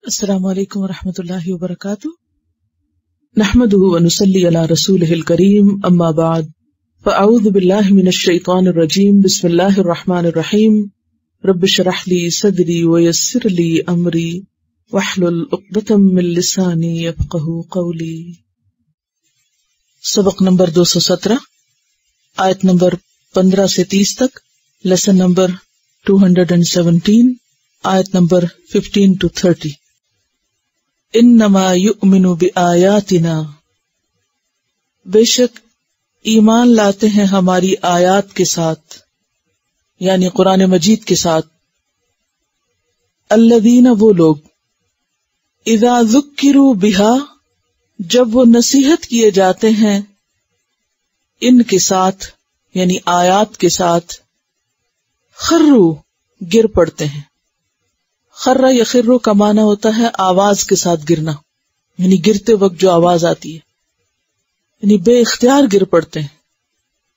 السلام علیکم ورحمۃ اللہ وبرکاتہ۔ نحمده ونصلی علی رسولہ الکریم، اما بعد فاعوذ باللہ من الشیطان الرجیم، بسم اللہ الرحمن الرحیم۔ رب اشرح لی صدری ویسر لی امری واحلل عقدۃ من لسانی یفقہوا قولی۔ سبق نمبر 217، آیت نمبر 15 سے 30 تک، لیسن نمبر 217، آیت نمبر 15 to 30۔ انما یؤمن بآیاتنا، بے شک ایمان لاتے ہیں ہماری آیات کے ساتھ، یعنی قرآن مجید کے ساتھ، الذین، وہ لوگ، اذا ذکروا بہا، جب وہ نصیحت کیے جاتے ہیں ان کے ساتھ، یعنی آیات کے ساتھ، خروا، گر پڑتے ہیں۔ خرّ یخر کا معنی ہوتا ہے آواز کے ساتھ گرنا، یعنی گرتے وقت جو آواز آتی ہے، یعنی بے اختیار گر پڑتے ہیں۔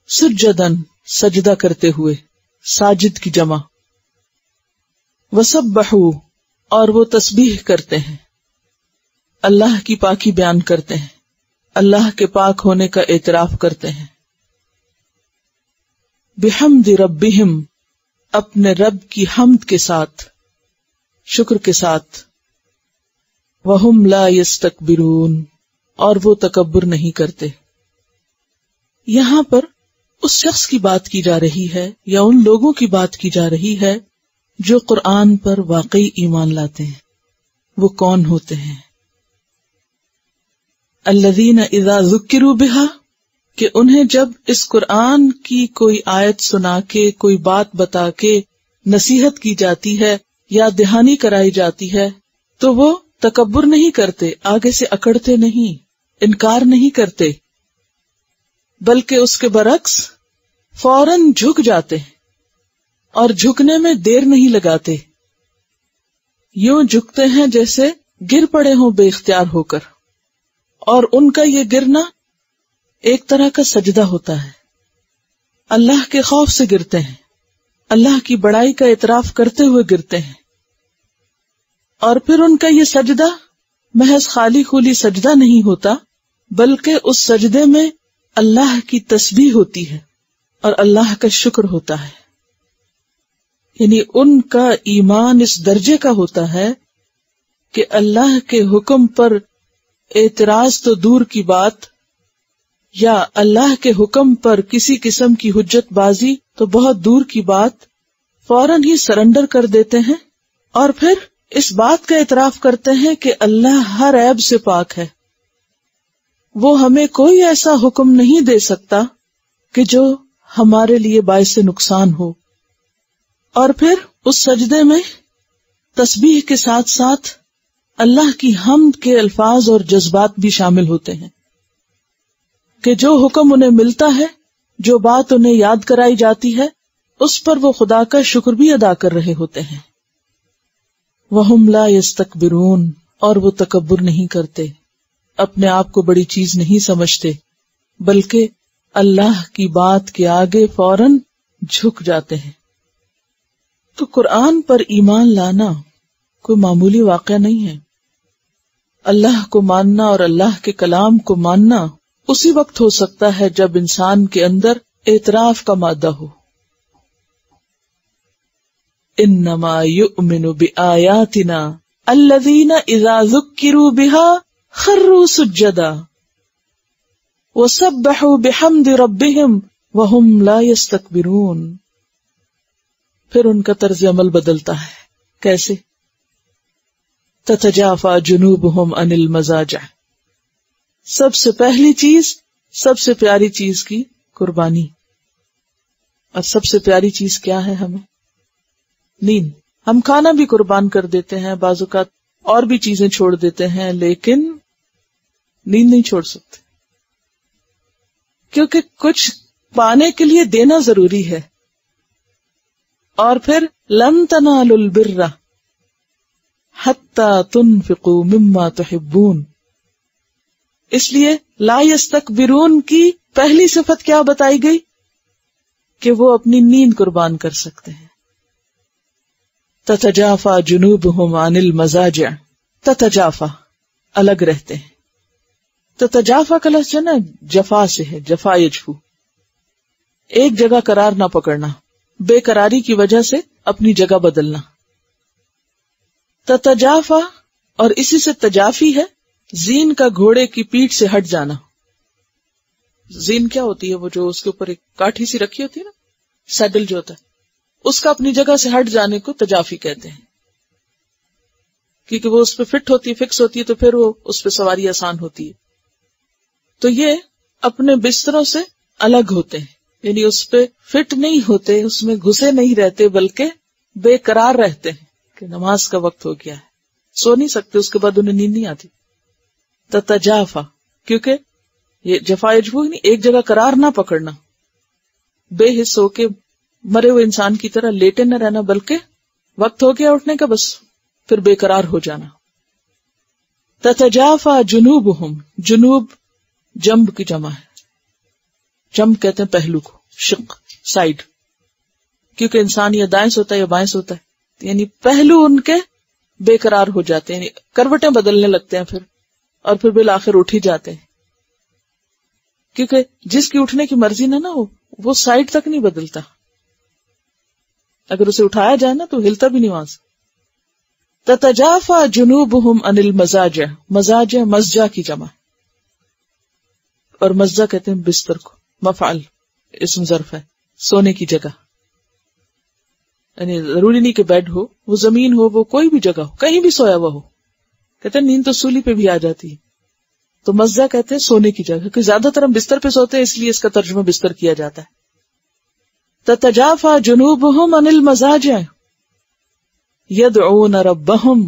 سجدن، سجدہ کرتے ہوئے، ساجد کی جمع۔ وسبحوا، اور وہ تسبیح کرتے ہیں، اللہ کی پاکی بیان کرتے ہیں، اللہ کے پاک ہونے کا اعتراف کرتے ہیں۔ بحمد ربہم، اپنے رب کی حمد کے ساتھ، شکر کے ساتھ۔ وَهُمْ لَا يَسْتَكْبِرُونَ، اور وہ تکبر نہیں کرتے۔ یہاں پر اس شخص کی بات کی جا رہی ہے یا ان لوگوں کی بات کی جا رہی ہے جو قرآن پر واقعی ایمان لاتے ہیں۔ وہ کون ہوتے ہیں؟ الذین اذا ذکروا بہا، کہ انہیں جب اس قرآن کی کوئی آیت سنا کے، کوئی بات بتا کے نصیحت کی جاتی ہے یا دہانی کرائی جاتی ہے تو وہ تکبر نہیں کرتے، آگے سے اکڑتے نہیں، انکار نہیں کرتے، بلکہ اس کے برعکس فوراً جھک جاتے ہیں، اور جھکنے میں دیر نہیں لگاتے، یوں جھکتے ہیں جیسے گر پڑے ہوں بے اختیار ہو کر۔ اور ان کا یہ گرنا ایک طرح کا سجدہ ہوتا ہے، اللہ کے خوف سے گرتے ہیں، اللہ کی بڑائی کا اعتراف کرتے ہوئے گرتے ہیں۔ اور پھر ان کا یہ سجدہ محض خالی خولی سجدہ نہیں ہوتا، بلکہ اس سجدے میں اللہ کی تسبیح ہوتی ہے اور اللہ کا شکر ہوتا ہے۔ یعنی ان کا ایمان اس درجے کا ہوتا ہے کہ اللہ کے حکم پر اعتراض تو دور کی بات، یا اللہ کے حکم پر کسی قسم کی حجت بازی تو بہت دور کی بات، فوراً ہی سرنڈر کر دیتے ہیں، اور پھر اس بات کا اعتراف کرتے ہیں کہ اللہ ہر عیب سے پاک ہے، وہ ہمیں کوئی ایسا حکم نہیں دے سکتا کہ جو ہمارے لیے باعث نقصان ہو۔ اور پھر اس سجدے میں تسبیح کے ساتھ ساتھ اللہ کی حمد کے الفاظ اور جذبات بھی شامل ہوتے ہیں، کہ جو حکم انہیں ملتا ہے، جو بات انہیں یاد کرائی جاتی ہے، اس پر وہ خدا کا شکر بھی ادا کر رہے ہوتے ہیں۔ وَهُمْ لَا يَسْتَكْبِرُونَ، اور وہ تکبر نہیں کرتے، اپنے آپ کو بڑی چیز نہیں سمجھتے، بلکہ اللہ کی بات کے آگے فوراً جھک جاتے ہیں۔ تو قرآن پر ایمان لانا کوئی معمولی واقعہ نہیں ہے۔ اللہ کو ماننا اور اللہ کے کلام کو ماننا اسی وقت ہو سکتا ہے جب انسان کے اندر اعتراف کا مادہ ہو۔ انما یؤمن بآیاتنا الذین اذا ذکروا بها خروا سجدا وسبحوا بحمد ربهم وهم لا يستكبرون۔ پھر ان کا طرز عمل بدلتا ہے، کیسے؟ تتجافى جنوبهم عن المضاجع، سب سے پہلی چیز، سب سے پیاری چیز کی قربانی، اور سب سے پیاری چیز کیا ہے ہمیں؟ نیند۔ ہم کھانا بھی قربان کر دیتے ہیں، بعض اوقات اور بھی چیزیں چھوڑ دیتے ہیں، لیکن نیند نہیں چھوڑ سکتے، کیونکہ کچھ پانے کے لیے دینا ضروری ہے۔ اور پھر لن تنالوا البر حتی تنفقوا مما تحبون، اس لیے لا یستکبرون کی پہلی صفت کیا بتائی گئی؟ کہ وہ اپنی نیند قربان کر سکتے ہیں۔ تتجافى جنوبهم عن المضاجع، تتجافا الگ رہتے ہیں. تتجافا کا لفظ جو نا جفا سے ہے، جفا یجفو، ایک جگہ قرار نہ پکڑنا، بے قراری کی وجہ سے اپنی جگہ بدلنا. تتجافا اور اسی سے تجافی ہے زین کا گھوڑے کی پیٹھ سے ہٹ جانا. زین کیا ہوتی ہے؟ وہ جو اس کے اوپر ایک کاٹھی سی رکھی ہوتی ہے نا، سیڈل جو ہوتا ہے، اس کا اپنی جگہ سے ہٹ جانے کو تجافی کہتے ہیں، کیونکہ وہ اس پہ فٹ ہوتی ہے، فکس ہوتی ہے، تو پھر وہ اس پہ سواری آسان ہوتی ہے. تو یہ اپنے بستروں سے الگ ہوتے ہیں، یعنی اس پہ فٹ نہیں ہوتے، اس میں گھسے نہیں رہتے، بلکہ بے قرار رہتے ہیں کہ نماز کا وقت ہو گیا ہے، سو نہیں سکتے، اس کے بعد انہیں نیند نہیں آتی. تتجافا، کیونکہ یہ جفا یجفو نہیں، ایک جگہ قرار نہ پکڑنا، بے حس ہو کے مرے ہوئے انسان کی طرح لیٹے نہ رہنا، بلکہ وقت ہو گیا اٹھنے کا بس پھر بے قرار ہو جانا. تتجافا جنوبہم، جنوب جنب کی جمع ہے، جنب کہتے ہیں پہلو کو، شق سائڈ، کیونکہ انسان یا دائیں سوتا ہے یا بائیں سوتا ہے، یعنی پہلو ان کے بے قرار ہو جاتے ہیں، یعنی کروٹیں بدلنے لگتے ہیں اور پھر بالآخر اٹھ ہی جاتے ہیں. کیونکہ جس کی اٹھنے کی مرضی نہ ہو وہ سائڈ تک نہیں بدلتا، اگر اسے اٹھایا جائے نا تو ہلتا بھی نہیں وہاں سے. تتجافا جنوبہم عن المضاجع، مضاجع مضجع کی جمع، اور مضجع کہتے ہیں بستر کو، مفعل اسم ظرف ہے، سونے کی جگہ، یعنی ضروری نہیں کہ بیڈ ہو، وہ زمین ہو، وہ کوئی بھی جگہ ہو، کہیں بھی سویا ہوا ہو. کہتے ہیں نیند تو سولی پہ بھی آ جاتی ہے، تو مضجع کہتے ہیں سونے کی جگہ، کیونکہ زیادہ تر ہم بستر پہ سوتے ہیں، اس لیے اس کا ترجمہ بستر کیا جاتا ہے. تتجافا جنوبہم عن المضاجع یدعون ربہم،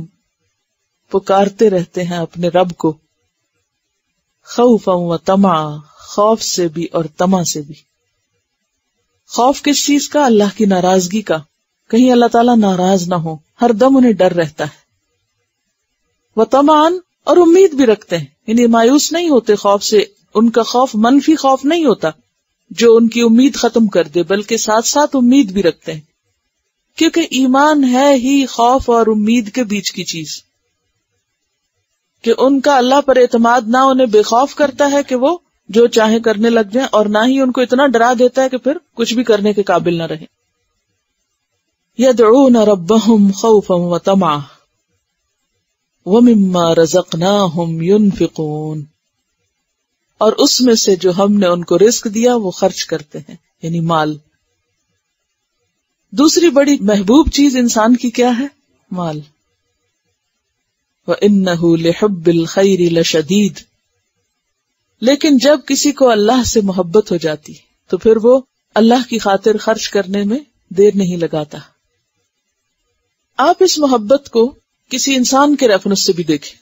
پکارتے رہتے ہیں اپنے رب کو، خوفا و طمعا، خوف سے بھی اور طمع سے بھی. خوف کس چیز کا؟ اللہ کی ناراضگی کا، کہیں اللہ تعالیٰ ناراض نہ ہو، ہر دم انہیں ڈر رہتا ہے. و طمعن، اور امید بھی رکھتے ہیں، یعنی مایوس نہیں ہوتے خوف سے، ان کا خوف منفی خوف نہیں ہوتا جو ان کی امید ختم کر دے، بلکہ ساتھ ساتھ امید بھی رکھتے ہیں، کیونکہ ایمان ہے ہی خوف اور امید کے بیچ کی چیز، کہ ان کا اللہ پر اعتماد نہ انہیں بے خوف کرتا ہے کہ وہ جو چاہے کرنے لگ جائیں، اور نہ ہی ان کو اتنا ڈرا دیتا ہے کہ پھر کچھ بھی کرنے کے قابل نہ رہے. یدعون ربہم خوفا و طمعا وَمِمَّا رَزَقْنَاهُمْ يُنْفِقُونَ، اور اس میں سے جو ہم نے ان کو رزق دیا وہ خرچ کرتے ہیں، یعنی مال. دوسری بڑی محبوب چیز انسان کی کیا ہے؟ مال. وَإِنَّهُ لِحُبِّ الْخَيْرِ لَشَدِيدٌ، لیکن جب کسی کو اللہ سے محبت ہو جاتی تو پھر وہ اللہ کی خاطر خرچ کرنے میں دیر نہیں لگاتا. آپ اس محبت کو کسی انسان کے ریفرنس سے بھی دیکھیں.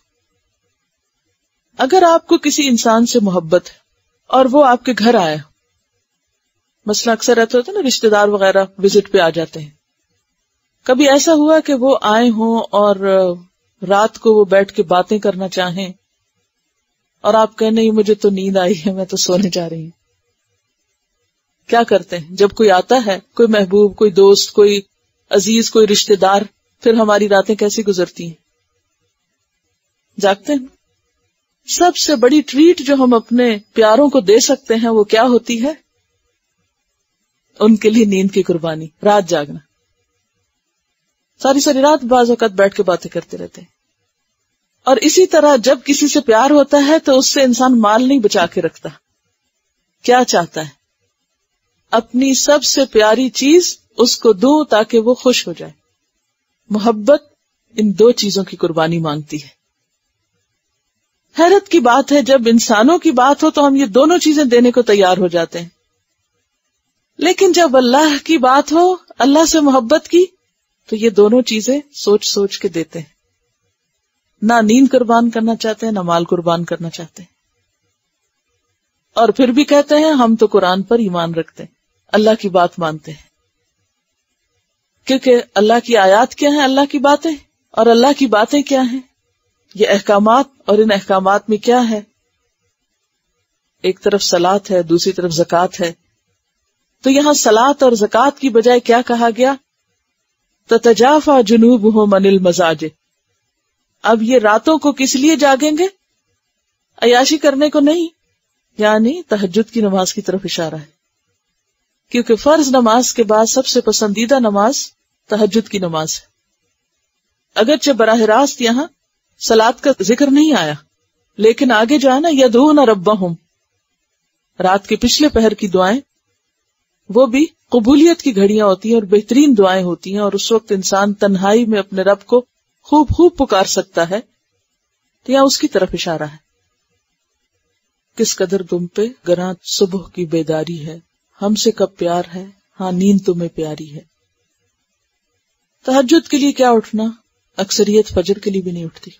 اگر آپ کو کسی انسان سے محبت ہے اور وہ آپ کے گھر آیا، مثلا اکثر ایسا ہوتا ہے نا، رشتہ دار وغیرہ وزٹ پہ آ جاتے ہیں، کبھی ایسا ہوا کہ وہ آئے ہوں اور رات کو وہ بیٹھ کے باتیں کرنا چاہیں اور آپ کہیں نہیں مجھے تو نیند آئی ہے، میں تو سونے جا رہی ہوں. کیا کرتے ہیں جب کوئی آتا ہے، کوئی محبوب، کوئی دوست، کوئی عزیز، کوئی رشتہ دار، پھر ہماری راتیں کیسی گزرتی ہیں؟ جاگتے ہیں. سب سے بڑی ٹریٹ جو ہم اپنے پیاروں کو دے سکتے ہیں وہ کیا ہوتی ہے؟ ان کے لیے نیند کی قربانی، رات جاگنا. ساری ساری رات بعض اوقات بیٹھ کے باتیں کرتے رہتے ہیں. اور اسی طرح جب کسی سے پیار ہوتا ہے تو اس سے انسان مال نہیں بچا کے رکھتا. کیا چاہتا ہے؟ اپنی سب سے پیاری چیز اس کو دوں تاکہ وہ خوش ہو جائے. محبت ان دو چیزوں کی قربانی مانگتی ہے. حیرت کی بات ہے، جب انسانوں کی بات ہو تو ہم یہ دونوں چیزیں دینے کو تیار ہو جاتے ہیں، لیکن جب اللہ کی بات ہو، اللہ سے محبت کی، تو یہ دونوں چیزیں سوچ سوچ کے دیتے ہیں. نہ نیند قربان کرنا چاہتے ہیں، نہ مال قربان کرنا چاہتے ہیں. اور پھر بھی کہتے ہیں ہم تو قرآن پر ایمان رکھتے ہیں، اللہ کی بات مانتے ہیں. کیونکہ اللہ کی آیات کیا ہیں؟ اللہ کی باتیں. اور اللہ کی باتیں کیا ہیں؟ یہ احکامات. اور ان احکامات میں کیا ہے؟ ایک طرف صلاۃ ہے، دوسری طرف زکوٰۃ ہے. تو یہاں صلاۃ اور زکوٰۃ کی بجائے کیا کہا گیا؟ تتجافا جنوبہم عن المضاجع. اب یہ راتوں کو کس لیے جاگیں گے؟ عیاشی کرنے کو نہیں، یعنی تہجد کی نماز کی طرف اشارہ ہے، کیونکہ فرض نماز کے بعد سب سے پسندیدہ نماز تہجد کی نماز ہے۔ اگرچہ براہ راست یہاں صلاۃ کا ذکر نہیں آیا، لیکن آگے جو ہے نا یدعون ربہم، رات کے پچھلے پہر کی دعائیں، وہ بھی قبولیت کی گھڑیاں ہوتی ہیں اور بہترین دعائیں ہوتی ہیں، اور اس وقت انسان تنہائی میں اپنے رب کو خوب پکار سکتا ہے، تو یہاں اس کی طرف اشارہ ہے۔ کس قدر تم پہ گراں صبح کی بیداری ہے، ہم سے کب پیار ہے، ہاں نیند تمہیں پیاری ہے۔ تہجد کے لیے کیا اٹھنا، اکثریت فجر کے لیے بھی نہیں اٹھتی،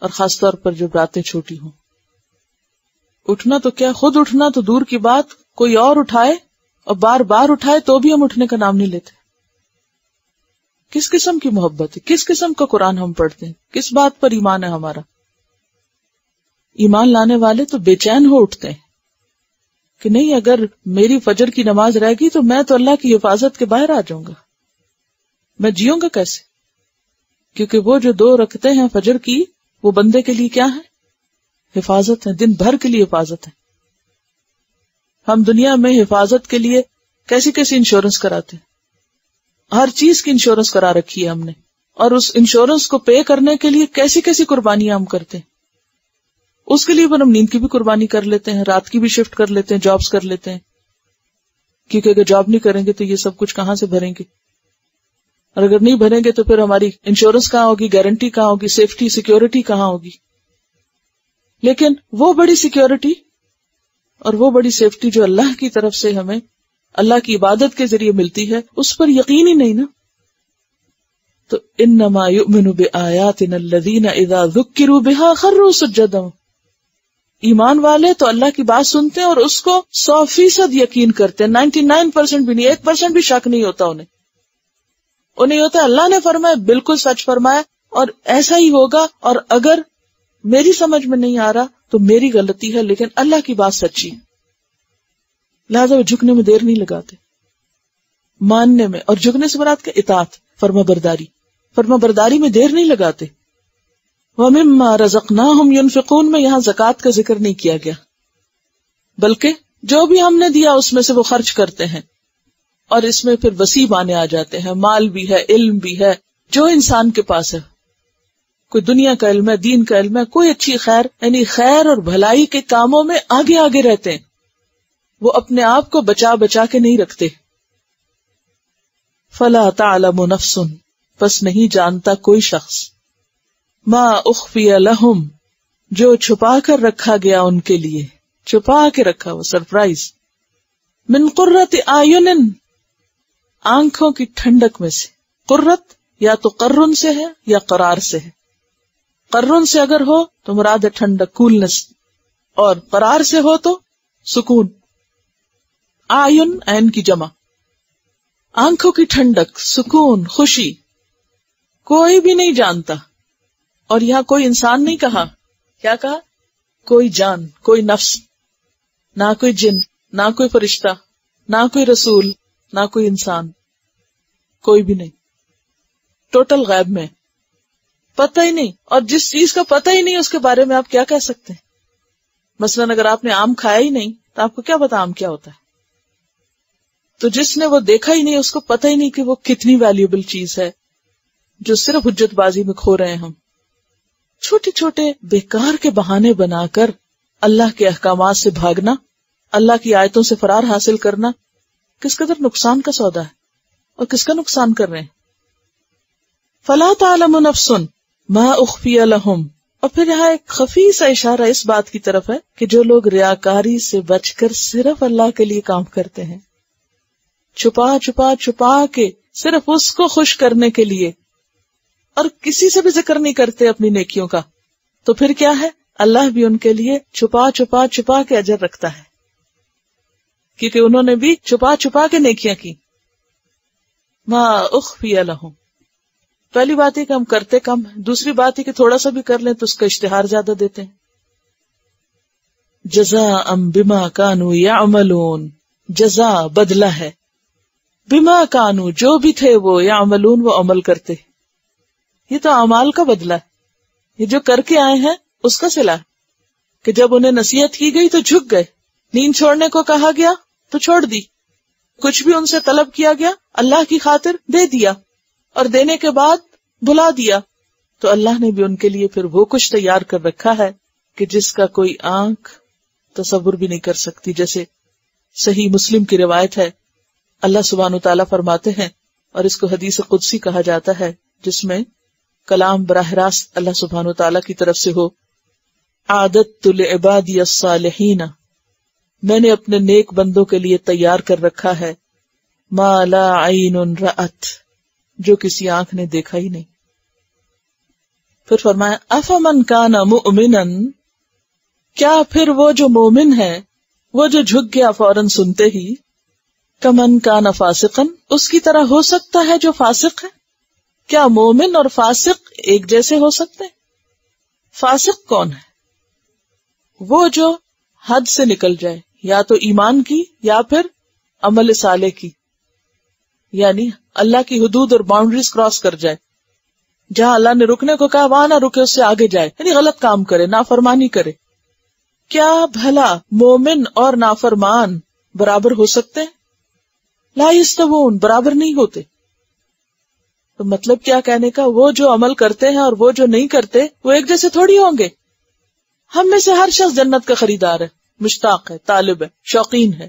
اور خاص طور پر جب راتیں چھوٹی ہوں۔ اٹھنا تو کیا، خود اٹھنا تو دور کی بات، کوئی اور اٹھائے اور بار بار اٹھائے تو بھی ہم اٹھنے کا نام نہیں لیتے۔ کس قسم کی محبت ہے، کس قسم کا قرآن ہم پڑھتے ہیں، کس بات پر ایمان ہے ہمارا؟ ایمان لانے والے تو بے چین ہو اٹھتے ہیں کہ نہیں، اگر میری فجر کی نماز رہ گئی تو میں تو اللہ کی حفاظت کے باہر آ جاؤں گا، میں جیوں گا کیسے؟ کیونکہ وہ جو 2 رکعتیں ہیں فجر کی، وہ بندے کے لیے کیا ہے؟ حفاظت ہے، دن بھر کے لیے حفاظت ہے۔ ہم دنیا میں حفاظت کے لیے کیسی کیسی انشورنس کراتے ہیں، ہر چیز کی انشورنس کرا رکھی ہے ہم نے، اور اس انشورنس کو پے کرنے کے لیے کیسی کیسی قربانیاں ہم کرتے ہیں۔ اس کے لیے ہم نیند کی بھی قربانی کر لیتے ہیں، رات کی بھی شفٹ کر لیتے ہیں، جابز کر لیتے ہیں، کیونکہ اگر جاب نہیں کریں گے تو یہ سب کچھ کہاں سے بھریں گے، اور اگر نہیں بھریں گے تو پھر ہماری انشورنس کہاں ہوگی، گارنٹی کہاں ہوگی، سیفٹی سیکیورٹی کہاں ہوگی؟ لیکن وہ بڑی سیکیورٹی اور وہ بڑی سیفٹی جو اللہ کی طرف سے ہمیں اللہ کی عبادت کے ذریعے ملتی ہے، اس پر یقین ہی نہیں نا۔ تو انما یؤمن بآیاتنا الذین اذا ذکروا بها خروا سجدا، ایمان والے تو اللہ کی بات سنتے ہیں اور اس کو 100% یقین کرتے ہیں، 99% بھی نہیں، 1% بھی شک نہیں ہوتا انہیں ہوتا ہے اللہ نے فرمایا بالکل سچ فرمایا اور ایسا ہی ہوگا، اور اگر میری سمجھ میں نہیں آ رہا تو میری غلطی ہے، لیکن اللہ کی بات سچی ہے، لہذا وہ جھکنے میں دیر نہیں لگاتے، ماننے میں، اور جھکنے سے مراد کے اطاعت، فرما برداری میں دیر نہیں لگاتے۔ وَمِمَّا رَزَقْنَاهُمْ يُنْفِقُونَ میں یہاں زکوٰۃ کا ذکر نہیں کیا گیا، بلکہ جو بھی ہم نے دیا اس میں سے وہ خرچ کرتے ہیں، اور اس میں پھر وسیع معنی آ جاتے ہیں، مال بھی ہے، علم بھی ہے، جو انسان کے پاس ہے، کوئی دنیا کا علم ہے، دین کا علم ہے، کوئی اچھی خیر، یعنی خیر اور بھلائی کے کاموں میں آگے آگے رہتے ہیں، وہ اپنے آپ کو بچا بچا کے نہیں رکھتے۔ فَلَا تَعْلَمُ نَفْسٌ پس نہیں جانتا کوئی شخص، ما اخفی لہم جو چھپا کر رکھا گیا ان کے لیے، چھپا کے رکھا وہ سرپرائز، من قرۃ اعین آنکھوں کی ٹھنڈک میں سے۔ قرۃ یا تو قرن سے ہے یا قرار سے ہے، قرن سے اگر ہو تو مراد ہے ٹھنڈک، کولنس، اور قرار سے ہو تو سکون۔ اعین عین کی جمع، آنکھوں کی ٹھنڈک، سکون، خوشی، کوئی بھی نہیں جانتا، اور یہاں کوئی انسان نہیں کہا، کیا کہا؟ کوئی جان، کوئی نفس، نہ کوئی جن، نہ کوئی فرشتہ، نہ کوئی رسول، نہ کوئی انسان، کوئی بھی نہیں، ٹوٹل غیب میں، پتہ ہی نہیں۔ اور جس چیز کا پتہ ہی نہیں اس کے بارے میں آپ کیا کہہ سکتے ہیں؟ مثلاً اگر آپ نے آم کھایا ہی نہیں تو آپ کو کیا پتا آم کیا ہوتا ہے؟ تو جس نے وہ دیکھا ہی نہیں، اس کو پتہ ہی نہیں کہ وہ کتنی ویلیوبل چیز ہے، جو صرف حجت بازی میں کھو رہے ہیں ہم۔ چھوٹے چھوٹے بیکار کے بہانے بنا کر اللہ کے احکامات سے بھاگنا، اللہ کی آیتوں سے فرار حاصل کرنا کس قدر نقصان کا سودا ہے، اور کس کا نقصان کر رہے ہیں۔ فَلَا تَعْلَمُ نَفْسٌ مَا أُخْفِيَ لَهُمْ، اور پھر یہاں ایک خفی سا اشارہ اس بات کی طرف ہے کہ جو لوگ ریاکاری سے بچ کر صرف اللہ کے لیے کام کرتے ہیں، چھپا کے صرف اس کو خوش کرنے کے لیے، اور کسی سے بھی ذکر نہیں کرتے اپنی نیکیوں کا، تو پھر کیا ہے؟ اللہ بھی ان کے لیے چھپا کے اجر رکھتا ہے، کیونکہ انہوں نے بھی چھپا کے نیکیاں کی۔ ما اخفی لہم، پہلی بات ہے کہ ہم کرتے کم ہیں، دوسری بات ہے کہ تھوڑا سا بھی کر لیں تو اس کا اشتہار زیادہ دیتے ہیں۔ جزاء بما کانوا یعملون، جزا بدلہ ہے، بما کانوا جو بھی تھے وہ، یعملون وہ عمل کرتے، یہ تو اعمال کا بدلہ ہے، یہ جو کر کے آئے ہیں اس کا صلہ ہے کہ جب انہیں نصیحت کی گئی تو جھک گئے، نیند چھوڑنے کو کہا گیا تو چھوڑ دی، کچھ بھی ان سے طلب کیا گیا اللہ کی خاطر دے دیا، اور دینے کے بعد بھلا دیا، تو اللہ نے بھی ان کے لیے پھر وہ کچھ تیار کر رکھا ہے کہ جس کا کوئی آنکھ تصور بھی نہیں کر سکتی. جیسے صحیح مسلم کی روایت ہے، اللہ سبحانہ وتعالیٰ فرماتے ہیں، اور اس کو حدیث قدسی کہا جاتا ہے، جس میں کلام براہ راست اللہ سبحانہ وتعالیٰ کی طرف سے ہو، اعددت لعبادی الصالحین، میں نے اپنے نیک بندوں کے لیے تیار کر رکھا ہے، ما لا عین رأت، جو کسی آنکھ نے دیکھا ہی نہیں. پھر فرمایا افمن کان مؤمنا، کیا پھر وہ جو مومن ہے، وہ جو جھک گیا فوراً سنتے ہی، کمن کان فاسقا، اس کی طرح ہو سکتا ہے جو فاسق ہے؟ کیا مومن اور فاسق ایک جیسے ہو سکتے؟ فاسق کون ہے؟ وہ جو حد سے نکل جائے، یا تو ایمان کی یا پھر عمل صالح کی، یعنی اللہ کی حدود اور باؤنڈریز کراس کر جائے، جہاں اللہ نے رکنے کو کہا وہاں نہ رکے، اس سے آگے جائے، یعنی غلط کام کرے، نافرمانی کرے. کیا بھلا مومن اور نافرمان برابر ہو سکتے ہیں؟ لا یستوون، برابر نہیں ہوتے. تو مطلب کیا کہنے کا، وہ جو عمل کرتے ہیں اور وہ جو نہیں کرتے وہ ایک جیسے تھوڑی ہوں گے. ہم میں سے ہر شخص جنت کا خریدار ہے، مشتاق ہے، طالب ہے، شوقین ہے،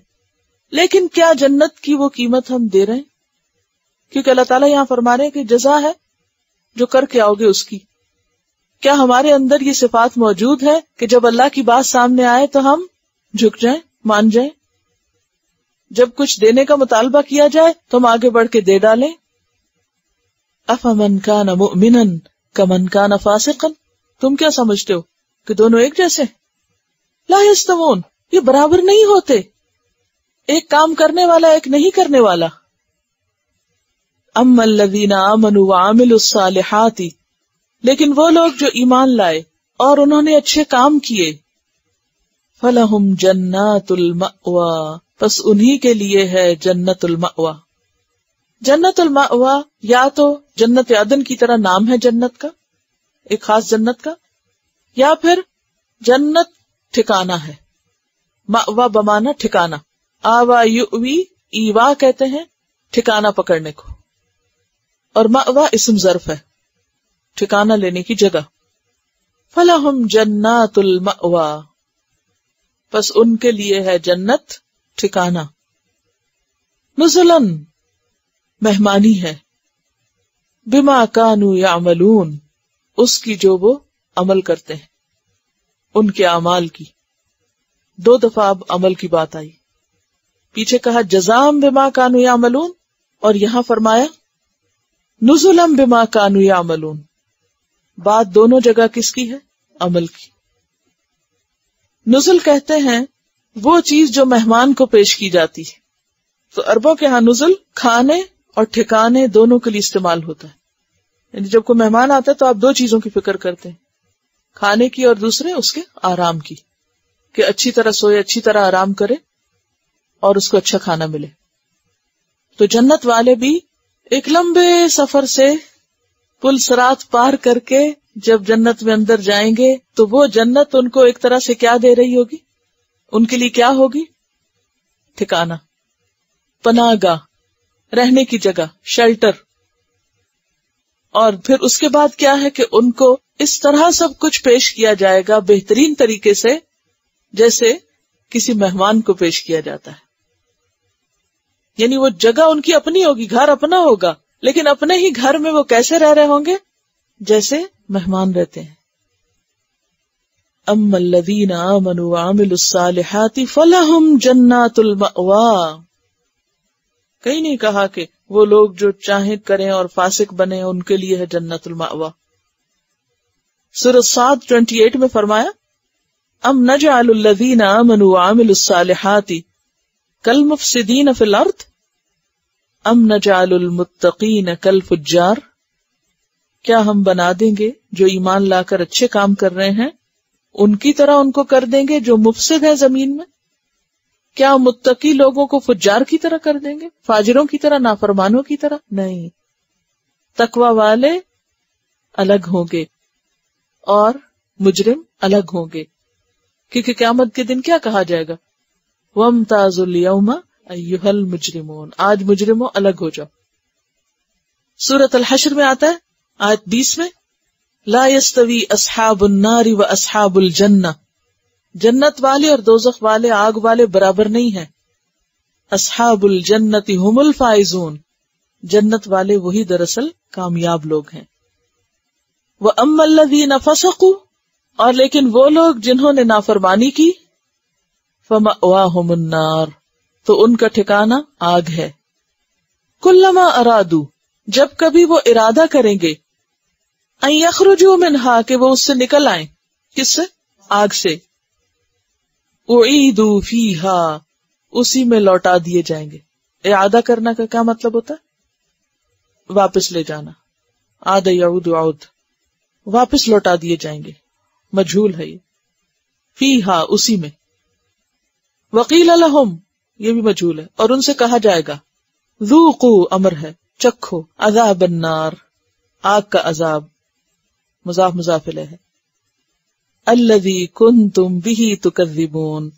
لیکن کیا جنت کی وہ قیمت ہم دے رہے ہیں؟ کیونکہ اللہ تعالیٰ یہاں فرما رہے ہیں کہ جزا ہے جو کر کے آؤ گے اس کی. کیا ہمارے اندر یہ صفات موجود ہے کہ جب اللہ کی بات سامنے آئے تو ہم جھک جائیں، مان جائیں؟ جب کچھ دینے کا مطالبہ کیا جائے تو ہم آگے بڑھ کے دے ڈالیں؟ افمن کان مؤمنا کمن کان فاسقا، تم کیا سمجھتے ہو کہ دونوں ایک جیسے؟ لا یستوون، یہ برابر نہیں ہوتے، ایک کام کرنے والا ایک نہیں کرنے والا. اما الذین آمنوا وعملوا الصالحات، لیکن وہ لوگ جو ایمان لائے اور انہوں نے اچھے کام کیے، فلہم جنات المأوى، پس انہی کے لیے ہے جنت المأوى. جنت المأوى یا تو جنت عدن کی طرح نام ہے جنت کا، ایک خاص جنت کا، یا پھر جنت ٹھکانہ ہے. مأوى بمانا ٹھکانہ، آوا یؤوی، ایوا کہتے ہیں ٹھکانہ پکڑنے کو، اور مأوى اسم ظرف ہے، ٹھکانہ لینے کی جگہ. فلہم جنات المأوى، پس ان کے لیے ہے جنت ٹھکانہ. نزلاً، مہمانی ہے، بما کانوا یعملون، اس کی جو وہ عمل کرتے ہیں، ان کے اعمال کی. دو دفعہ اب عمل کی بات آئی، پیچھے کہا جزام بما کانوا یعملون، اور یہاں فرمایا نزلاً بما کانوا یعملون. بات دونوں جگہ کس کی ہے؟ عمل کی. نزل کہتے ہیں وہ چیز جو مہمان کو پیش کی جاتی ہے. تو عربوں کے ہاں نزل کھانے اور ٹھکانے دونوں کے لیے استعمال ہوتا ہے. یعنی جب کوئی مہمان آتا ہے تو آپ دو چیزوں کی فکر کرتے ہیں، کھانے کی اور دوسرے اس کے آرام کی، کہ اچھی طرح سوئے، اچھی طرح آرام کرے اور اس کو اچھا کھانا ملے. تو جنت والے بھی ایک لمبے سفر سے پل صراط پار کر کے جب جنت میں اندر جائیں گے تو وہ جنت ان کو ایک طرح سے کیا دے رہی ہوگی؟ ان کے لیے کیا ہوگی؟ ٹھکانہ، پناہ گاہ، رہنے کی جگہ، شیلٹر. اور پھر اس کے بعد کیا ہے کہ ان کو اس طرح سب کچھ پیش کیا جائے گا بہترین طریقے سے جیسے کسی مہمان کو پیش کیا جاتا ہے. یعنی وہ جگہ ان کی اپنی ہوگی، گھر اپنا ہوگا، لیکن اپنے ہی گھر میں وہ کیسے رہ رہے ہوں گے؟ جیسے مہمان رہتے ہیں. اما الذین آمنوا وعملوا الصالحات فلہم جنات المأوى. کہیں نہیں کہا کہ وہ لوگ جو چاہیں کریں اور فاسق بنے ان کے لیے ہے جنت المأوى. سورۃ صاد 28 میں فرمایا ام نجعل الذین آمنوا وعملوا الصالحات کالمفسدین فی الارض ام نجعل المتقین کالفجار. کیا ہم بنا دیں گے جو ایمان لا کر اچھے کام کر رہے ہیں ان کی طرح ان کو کر دیں گے جو مفسد ہے زمین میں؟ کیا متقی لوگوں کو فجار کی طرح کر دیں گے، فاجروں کی طرح، نافرمانوں کی طرح؟ نہیں، تقوی والے الگ ہوں گے اور مجرم الگ ہوں گے، کیونکہ قیامت کے دن کیا کہا جائے گا؟ وَامْتَازُوا الْيَوْمَ أَيُّهَا الْمُجْرِمُونَ، آج مجرموں الگ ہو جاؤ۔ سورۃ الحشر میں آتا ہے آیت 20 میں، لا يستوی اصحاب النار و اصحاب الجنہ، جنت والے اور دوزخ والے، آگ والے برابر نہیں ہیں۔ اصحاب الجنت هم الفائزون، جنت والے وہی دراصل کامیاب لوگ ہیں۔ وَأَمَّا الَّذِينَ فَسَقُوا، اور لیکن وہ لوگ جنہوں نے نافرمانی کی، فَمَأْوَاهُمُ النَّارُ، تو ان کا ٹھکانہ آگ ہے۔ کلما ارادو، جب کبھی وہ ارادہ کریں گے، ان یخرجوا منہا، کہ وہ اس سے نکل آئیں، کس سے؟ آگ سے، اعیدوا فیہا، اسی میں لوٹا دیے جائیں گے۔ اعادہ کرنا کا کیا مطلب ہوتا ہے؟ واپس لے جانا، عاد یعود عود، واپس لوٹا دیے جائیں گے، مجھول ہے یہ۔ فیہا، اسی میں۔ وقیل لہم، یہ بھی مجھول ہے، اور ان سے کہا جائے گا، ذوقوا، امر ہے، چکھو، عذاب النار، آگ کا عذاب، مضاف مضاف الیہ ہے، الذی کنتم بہ تکذبون،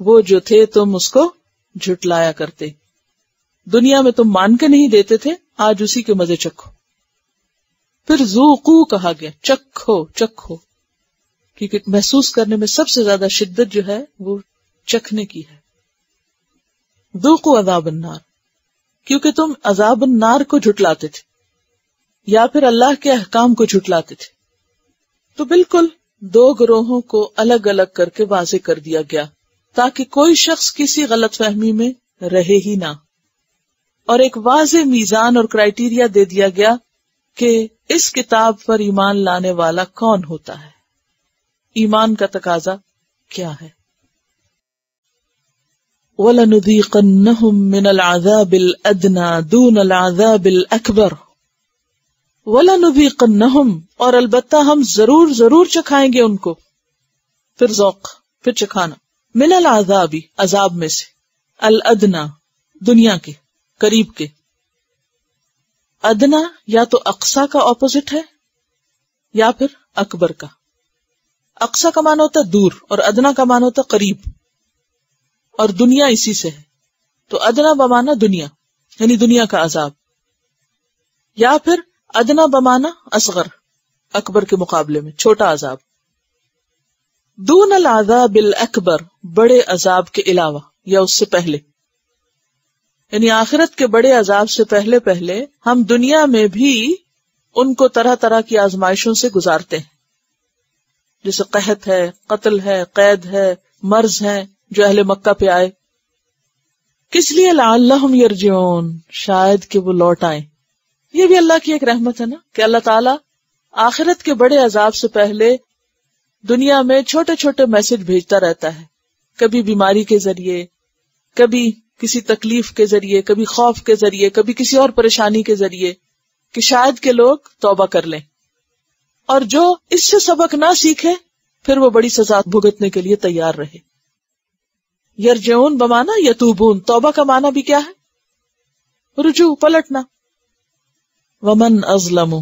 وہ جو تھے تم اس کو جھٹلایا کرتے، دنیا میں تم مان کے نہیں دیتے تھے، آج اسی کے مزے چکھو۔ پھر ذوقوا کہا گیا، چکھو چکھو، کیونکہ محسوس کرنے میں سب سے زیادہ شدت جو ہے وہ چکھنے کی ہے۔ ذوقوا عذاب النار، کیونکہ تم عذاب النار کو جھٹلاتے تھے یا پھر اللہ کے احکام کو جھٹلاتے تھے۔ تو بالکل دو گروہوں کو الگ الگ کر کے واضح کر دیا گیا تاکہ کوئی شخص کسی غلط فہمی میں رہے ہی نہ، اور ایک واضح میزان اور کرائیٹیریا دے دیا گیا کہ اس کتاب پر ایمان لانے والا کون ہوتا ہے، ایمان کا تقاضا کیا ہے۔ وَلَنُذِيقَنَّهُم مِّنَ الْعَذَابِ الْأَدْنَىٰ دُونَ الْعَذَابِ الْأَكْبَرِ، وَلَنُذِيقَنَّهُم، اور البتہ ہم ضرور چکھائیں گے ان کو، پھر ذوق، پھر چکھانا، من العذاب، عذاب میں سے، الادنا، دنیا کے، قریب کے۔ ادنا یا تو اقصی کا اپوزٹ ہے یا پھر اکبر کا۔ اقصی کا معنی ہوتا ہے دور اور ادنا کا معنی ہوتا ہے قریب، اور دنیا اسی سے ہے، تو ادنا بمانا دنیا، یعنی دنیا کا عذاب، یا پھر ادنا بمانا اصغر، اکبر کے مقابلے میں چھوٹا عذاب۔ دون العذاب الاکبر، بڑے عذاب کے علاوہ یا اس سے پہلے، یعنی آخرت کے بڑے عذاب سے پہلے پہلے ہم دنیا میں بھی ان کو طرح طرح کی آزمائشوں سے گزارتے ہیں، جیسے قحط ہے، قتل ہے، قید ہے، مرض ہے جو اہل مکہ پہ آئے، کس لیے؟ لعلہم یرجعون، شاید کہ وہ لوٹ آئیں۔ یہ بھی اللہ کی ایک رحمت ہے نا کہ اللہ تعالیٰ آخرت کے بڑے عذاب سے پہلے دنیا میں چھوٹے چھوٹے میسج بھیجتا رہتا ہے، کبھی بیماری کے ذریعے، کبھی کسی تکلیف کے ذریعے، کبھی خوف کے ذریعے، کبھی کسی اور پریشانی کے ذریعے، کہ شاید کہ لوگ توبہ کر لیں، اور جو اس سے سبق نہ سیکھے پھر وہ بڑی سزا بھگتنے کے لیے تیار رہے۔ یرجعون بمانا یتوبون، توبہ کا معنی بھی کیا ہے؟ رجوع، پلٹنا۔ ومن اظلم،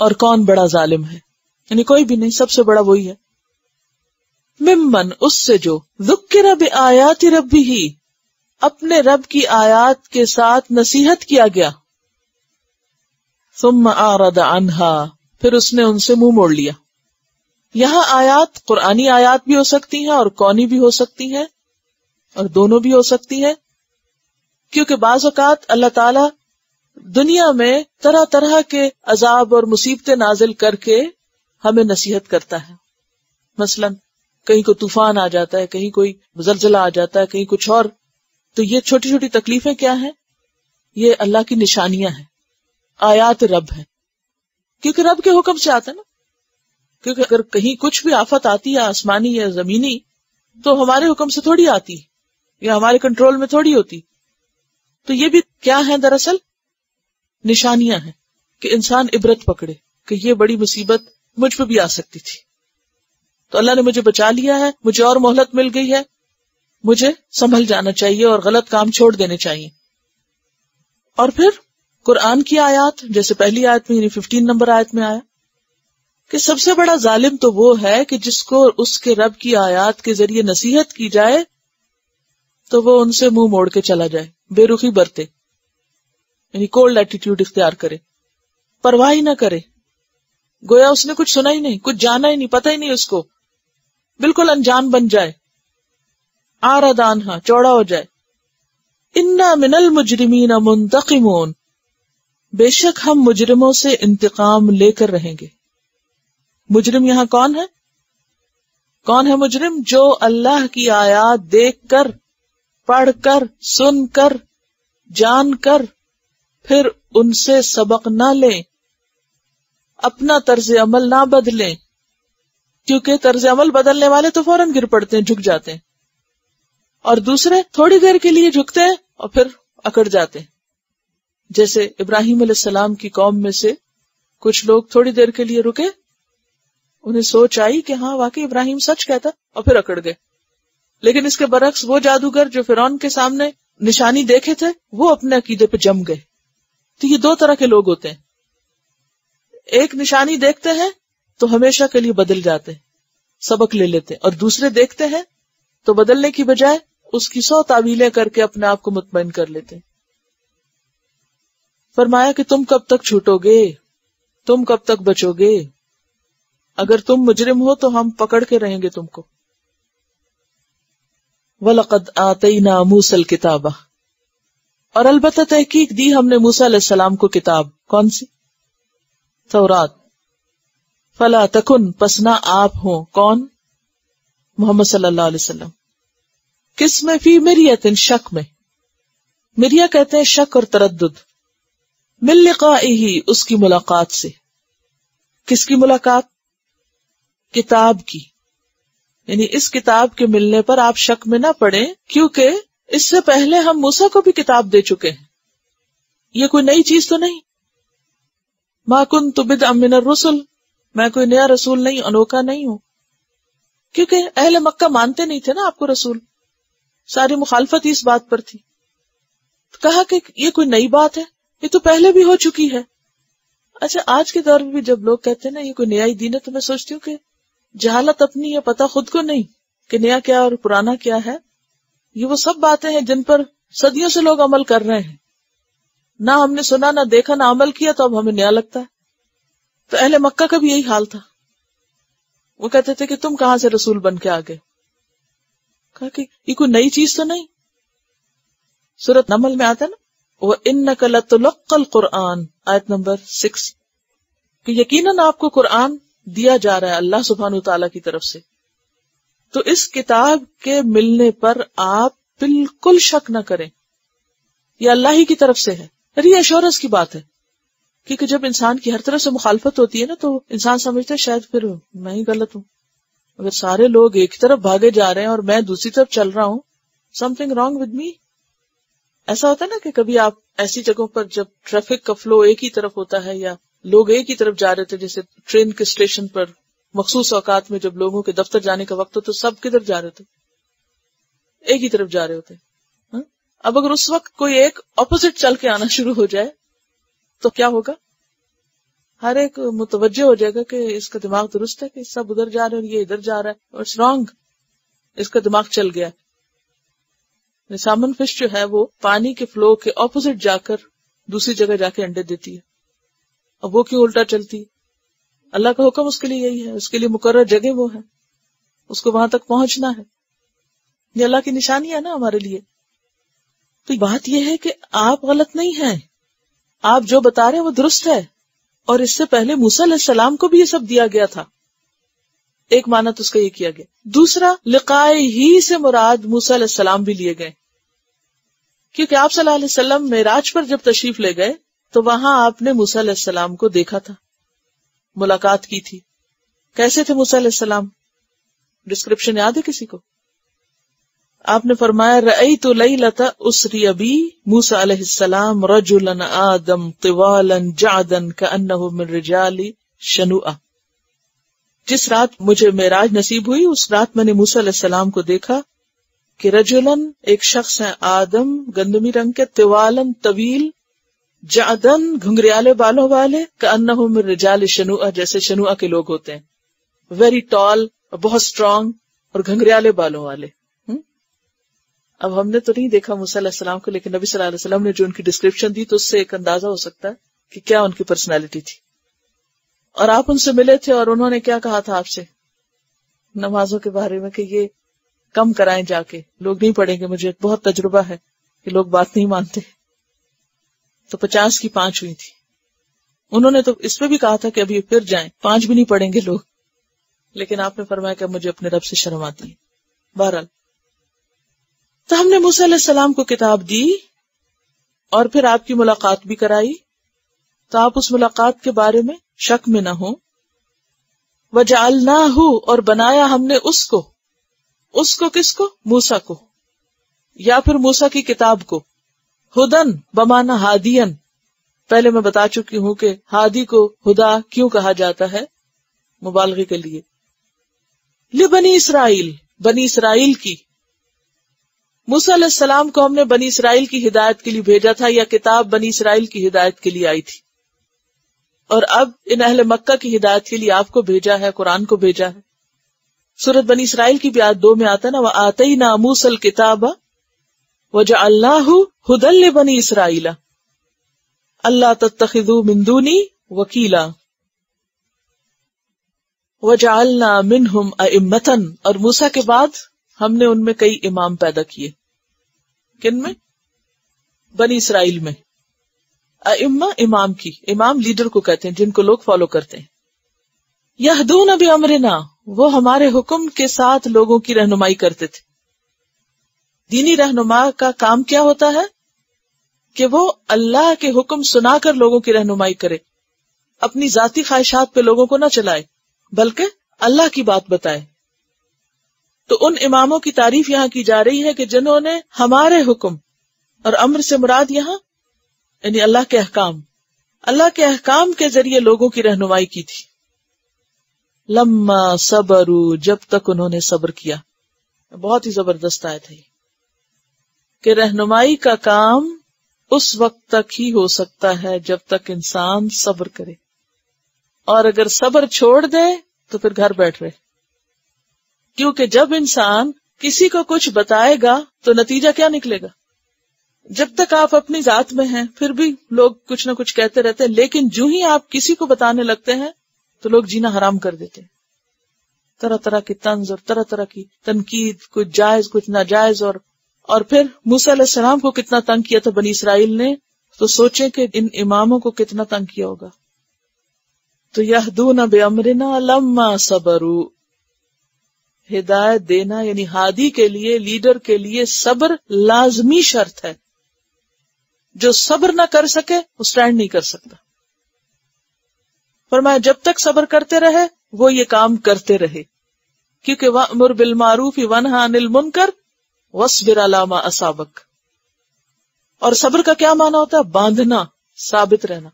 اور کون بڑا ظالم ہے، یعنی کوئی بھی نہیں، سب سے بڑا وہی ہے، ممن، اس سے جو، ذکر بآیات ربہ، اپنے رب کی آیات کے ساتھ نصیحت کیا گیا، ثم اعرض عنہا، پھر اس نے ان سے منہ موڑ لیا۔ یہاں آیات قرآنی آیات بھی ہو سکتی ہیں اور کونی بھی ہو سکتی ہیں، اور دونوں بھی ہو سکتی ہیں، کیونکہ بعض اوقات اللہ تعالی دنیا میں طرح طرح کے عذاب اور مصیبتیں نازل کر کے ہمیں نصیحت کرتا ہے۔ مثلا کہیں کوئی طوفان آ جاتا ہے، کہیں کوئی زلزلہ آ جاتا ہے، کہیں کچھ اور، تو یہ چھوٹی چھوٹی تکلیفیں کیا ہیں؟ یہ اللہ کی نشانیاں ہیں، آیات رب ہیں، کیونکہ رب کے حکم سے آتا ہے نا۔ کیونکہ اگر کہیں کچھ بھی آفت آتی ہے آسمانی یا زمینی تو ہمارے حکم سے تھوڑی آتی یا ہمارے کنٹرول میں تھوڑی ہوتی، تو یہ بھی کیا ہے؟ دراصل نشانیاں ہیں کہ انسان عبرت پکڑے کہ یہ بڑی مصیبت مجھ پہ بھی آ سکتی تھی، تو اللہ نے مجھے بچا لیا ہے، مجھے اور مہلت مل گئی ہے، مجھے سنبھل جانا چاہیے اور غلط کام چھوڑ دینے چاہیے۔ اور پھر قرآن کی آیات جیسے پہلی آیت میں یعنی 15 نمبر آیت میں آیا کہ سب سے بڑا ظالم تو وہ ہے کہ جس کو اس کے رب کی آیات کے ذریعے نصیحت کی جائے تو وہ ان سے منہ موڑ کے چلا جائے، بے رخی برتے، یعنی کولڈ ایٹیٹیوڈ اختیار کرے، پرواہ ہی نہ کرے، گویا اس نے کچھ سنا ہی نہیں، کچھ جانا ہی نہیں، پتہ ہی نہیں اس کو، بالکل انجان بن جائے، اعرض عنہا، چوڑا ہو جائے۔ انا من المجرمین منتقمون، بے شک ہم مجرموں سے انتقام لے کر رہیں گے۔ مجرم یہاں کون ہے؟ کون ہے مجرم؟ جو اللہ کی آیات دیکھ کر، پڑھ کر، سن کر، جان کر پھر ان سے سبق نہ لیں، اپنا طرز عمل نہ بدلیں، کیونکہ طرز عمل بدلنے والے تو فوراً گر پڑتے ہیں، جھک جاتے ہیں، اور دوسرے تھوڑی دیر کے لیے جھکتے ہیں اور پھر اکڑ جاتے ہیں۔ جیسے ابراہیم علیہ السلام کی قوم میں سے کچھ لوگ تھوڑی دیر کے لیے رکے، انہیں سوچ آئی کہ ہاں واقعی ابراہیم سچ کہتا، اور پھر اکڑ گئے۔ لیکن اس کے برعکس وہ جادوگر جو فرعون کے سامنے نشانی دیکھے تھے وہ اپنے عقیدے پہ جم گئے۔ تو یہ دو طرح کے لوگ ہوتے ہیں، ایک نشانی دیکھتے ہیں تو ہمیشہ کے لیے بدل جاتے ہیں، سبق لے لیتے ہیں، اور دوسرے دیکھتے ہیں تو بدلنے کی بجائے اس کی 100 تعویلیں کر کے اپنے آپ کو مطمئن کر لیتے ہیں۔ فرمایا کہ تم کب تک چھوٹو گے، تم کب تک بچو گے؟ اگر تم مجرم ہو تو ہم پکڑ کے رہیں گے تم کو۔ وَلَقَدْ آتَيْنَا مُوسَى الْكِتَابَ، اور البتہ تحقیق دی ہم نے موسیٰ علیہ السلام کو کتاب، کون سی؟ تورات۔ فَلَا تَكُنْ، پس نہ آپ ہوں، کون؟ محمد صلی اللہ علیہ وسلم، کس میں؟ فی مریۃ، شک میں۔ مریہ کہتے ہیں شک اور تردد، من لقائہ، اس کی ملاقات سے۔ کس کی ملاقات؟ کتاب کی، یعنی اس کتاب کے ملنے پر آپ شک میں نہ پڑیں، کیونکہ اس سے پہلے ہم موسیٰ کو بھی کتاب دے چکے ہیں، یہ کوئی نئی چیز تو نہیں۔ ما کنت بدعا من الرسل، میں کوئی نیا رسول نہیں، انوکھا نہیں ہوں، کیونکہ اہل مکہ مانتے نہیں تھے نا آپ کو رسول، ساری مخالفت اس بات پر تھی۔ کہا کہ یہ کوئی نئی بات ہے، یہ تو پہلے بھی ہو چکی ہے۔ اچھا آج کے دور میں بھی جب لوگ کہتے ہیں نا یہ کوئی نیا ہی دین ہے، تو میں سوچتی ہوں کہ جہالت اپنی ہے، پتہ خود کو نہیں کہ نیا کیا اور پرانا کیا ہے۔ یہ وہ سب باتیں ہیں جن پر صدیوں سے لوگ عمل کر رہے ہیں، نہ ہم نے سنا، نہ دیکھا، نہ عمل کیا، تو اب ہمیں نیا لگتا ہے۔ تو اہل مکہ کا بھی یہی حال تھا، وہ کہتے تھے کہ تم کہاں سے رسول بن کے آگے؟ کہا کہ یہ کوئی نئی چیز تو نہیں۔ سورۃ نمل میں آتا ہے نا، وَإِنَّكَ لَتُلَقَّى الْقُرْآنَ، آیت نمبر 6، کہ یقیناً آپ کو قرآن دیا جا رہا ہے اللہ سبحانہ وتعالیٰ کی طرف سے۔ تو اس کتاب کے ملنے پر آپ بالکل شک نہ کریں، یہ اللہ ہی کی طرف سے ہے۔ ری ایشورنس کی بات ہے، کیونکہ جب انسان کی ہر طرف سے مخالفت ہوتی ہے نا تو انسان سمجھتا ہے شاید پھر میں ہی غلط ہوں، اگر سارے لوگ ایک طرف بھاگے جا رہے ہیں اور میں دوسری طرف چل رہا ہوں، something wrong with me۔ ایسا ہوتا ہے نا کہ کبھی آپ ایسی جگہوں پر جب ٹریفک کا فلو ایک ہی طرف ہوتا ہے یا لوگ ایک ہی طرف جا رہے تھے، جیسے ٹرین کے اسٹیشن پر مخصوص اوقات میں جب لوگوں کے دفتر جانے کا وقت ہو تو سب کدھر جا رہے تھے؟ ایک ہی طرف جا رہے ہوتے۔ اب اگر اس وقت کوئی ایک اپوزٹ چل کے آنا شروع ہو جائے تو کیا ہوگا؟ ہر ایک متوجہ ہو جائے گا کہ اس کا دماغ درست ہے کہ سب ادھر جا رہے ہیں اور یہ ادھر جا رہا ہے، اٹس رانگ، اس کا دماغ چل گیا۔ سالمن فش جو ہے وہ پانی کے فلو کے اپوزٹ جا کر دوسری جگہ جا کے انڈے دیتی ہے، اب وہ کیوں الٹا چلتی ہے؟ اللہ کا حکم اس کے لیے یہی ہے، اس کے لیے مقرر جگہ وہ ہے، اس کو وہاں تک پہنچنا ہے، یہ اللہ کی نشانی ہے نا ہمارے لیے۔ تو بات یہ ہے کہ آپ غلط نہیں ہیں، آپ جو بتا رہے ہیں وہ درست ہے، اور اس سے پہلے موسیٰ علیہ السلام کو بھی یہ سب دیا گیا تھا۔ ایک معنی تو اس کا یہ کیا گیا۔ دوسرا، لقائے ہی سے مراد موسیٰ علیہ السلام بھی لیے گئے، کیونکہ آپ صلی اللہ علیہ وسلم معراج پر جب تشریف لے گئے تو وہاں آپ نے موسیٰ علیہ السلام کو دیکھا تھا، ملاقات کی تھی۔ کیسے تھے موسیٰ علیہ السلام؟ ڈسکرپشن یاد ہے کسی کو؟ آپ نے فرمایا رأیت لیلۃ اسری بی موسیٰ علیہ السلام رجلا آدم طوالا جعدا کأنہ من رجال شنوءہ، جس رات مجھے معراج نصیب ہوئی اس رات میں نے موسیٰ علیہ السلام کو دیکھا کہ رجلاً ایک شخص ہے، آدم گندمی رنگ کے، طوالاً طویل، جعدن گھنگریالے بالوں والے، کأنہم من رجال شنوءہ جیسے شنوءہ کے لوگ ہوتے ہیں، ویری ٹال، بہت اسٹرانگ اور گھنگریالے بالوں والے۔ اب ہم نے تو نہیں دیکھا موسیٰ علیہ السلام کو، لیکن نبی صلی اللہ علیہ وسلم نے جو ان کی ڈسکرپشن دی تو اس سے ایک اندازہ ہو سکتا ہے کہ کیا ان کی پرسنالٹی تھی۔ اور آپ ان سے ملے تھے اور انہوں نے کیا کہا تھا آپ سے نمازوں کے بارے میں کہ یہ کم کرائیں جا کے، لوگ نہیں پڑھیں گے، مجھے بہت تجربہ ہے کہ لوگ بات نہیں مانتے۔ تو 50 کی 5 ہوئی تھی۔ انہوں نے تو اس پہ بھی کہا تھا کہ ابھی پھر جائیں، 5 بھی نہیں پڑھیں گے لوگ، لیکن آپ نے فرمایا کہ مجھے اپنے رب سے شرم آتی ہے۔ بہرحال تو ہم نے موسیٰ علیہ السلام کو کتاب دی اور پھر آپ کی ملاقات بھی کرائی، تو آپ اس ملاقات کے بارے میں شک میں نہ ہوں۔ وَجَعَلْنَاهُ اور بنایا ہم نے اس کو کس کو؟ موسیٰ کو، یا پھر موسیٰ کی کتاب کو، ہدن بمانا ہادین۔ پہلے میں بتا چکی ہوں کہ ہادی کو ہدا کیوں کہا جاتا ہے، مبالغے کے لیے۔ لبنی اسرائیل، بنی اسرائیل کی، موسیٰ علیہ السلام کو ہم نے بنی اسرائیل کی ہدایت کے لیے بھیجا تھا، یا کتاب بنی اسرائیل کی ہدایت کے لیے آئی تھی، اور اب ان اہل مکہ کی ہدایت کے لیے آپ کو بھیجا ہے، قرآن کو بھیجا ہے۔ سورۃ بنی اسرائیل کی بھی آیت 2 میں آتا ہے نا، وَآتَيْنَا مُوسَى الْكِتَابَ وَجَعَلْنَاهُ هُدًى لِبَنِي إِسْرَائِيلَ أَلَّا تَتَّخِذُوا مِن دُونِي وَكِيلًا وَجَعَلْنَا مِنْهُمْ أَئِمَّةً اور موسیٰ کے بعد ہم نے ان میں کئی امام پیدا کیے۔ کن میں؟ بنی اسرائیل میں۔ ائمہ امام کی، امام لیڈر کو کہتے ہیں جن کو لوگ فالو کرتے ہیں۔ یہدون بامرنا وہ ہمارے حکم کے ساتھ لوگوں کی رہنمائی کرتے تھے۔ دینی رہنما کا کام کیا ہوتا ہے کہ وہ اللہ کے حکم سنا کر لوگوں کی رہنمائی کرے، اپنی ذاتی خواہشات پہ لوگوں کو نہ چلائے بلکہ اللہ کی بات بتائے۔ تو ان اماموں کی تعریف یہاں کی جا رہی ہے کہ جنہوں نے ہمارے حکم، اور امر سے مراد یہاں یعنی اللہ کے احکام کے ذریعے لوگوں کی رہنمائی کی تھی۔ لما صبروا جب تک انہوں نے صبر کیا۔ بہت ہی زبردست آیت ہے کہ رہنمائی کا کام اس وقت تک ہی ہو سکتا ہے جب تک انسان صبر کرے، اور اگر صبر چھوڑ دے تو پھر گھر بیٹھ رہے، کیونکہ جب انسان کسی کو کچھ بتائے گا تو نتیجہ کیا نکلے گا؟ جب تک آپ اپنی ذات میں ہیں پھر بھی لوگ کچھ نہ کچھ کہتے رہتے ہیں، لیکن جو ہی آپ کسی کو بتانے لگتے ہیں تو لوگ جینا حرام کر دیتے ہیں۔ طرح طرح کی طنز اور طرح طرح کی تنقید، کچھ جائز کچھ ناجائز، اور پھر موسیٰ علیہ السلام کو کتنا تنگ کیا تھا بنی اسرائیل نے، تو سوچیں کہ ان اماموں کو کتنا تنگ کیا ہوگا۔ تو یہدون بامرنا لما صبروا، ہدایت دینا یعنی ہادی کے لیے، لیڈر کے لیے صبر لازمی شرط ہے۔ جو صبر نہ کر سکے وہ سٹینڈ نہیں کر سکتا۔ فرمایا جب تک صبر کرتے رہے وہ یہ کام کرتے رہے، کیونکہ وَأْمُرْ بِالْمَعْرُوفِ وَانْهَ عَنِ الْمُنْكَرِ وَاصْبِرْ عَلَىٰ مَا أَصَابَكَ۔ اور صبر کا کیا معنی ہوتا ہے؟ باندھنا، ثابت رہنا،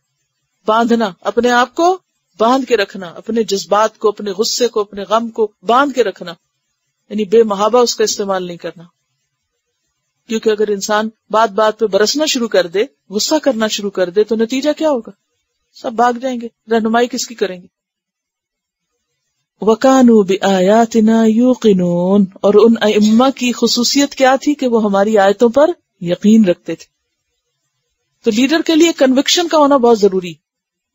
باندھنا، اپنے آپ کو باندھ کے رکھنا، اپنے جذبات کو، اپنے غصے کو، اپنے غم کو باندھ کے رکھنا، یعنی بے محابہ اس کا استعمال نہیں کرنا۔ کیونکہ اگر انسان بات بات پہ برسنا شروع کر دے، غصہ کرنا شروع کر دے، تو نتیجہ کیا ہوگا؟ سب بھاگ جائیں گے، رہنمائی کس کی کریں گے؟ وَكَانُوا بِآيَاتِنَا يُوقِنُونَ اور ان ائمہ کی خصوصیت کیا تھی کہ وہ ہماری آیتوں پر یقین رکھتے تھے۔ تو لیڈر کے لیے کنوکشن کا ہونا بہت ضروری۔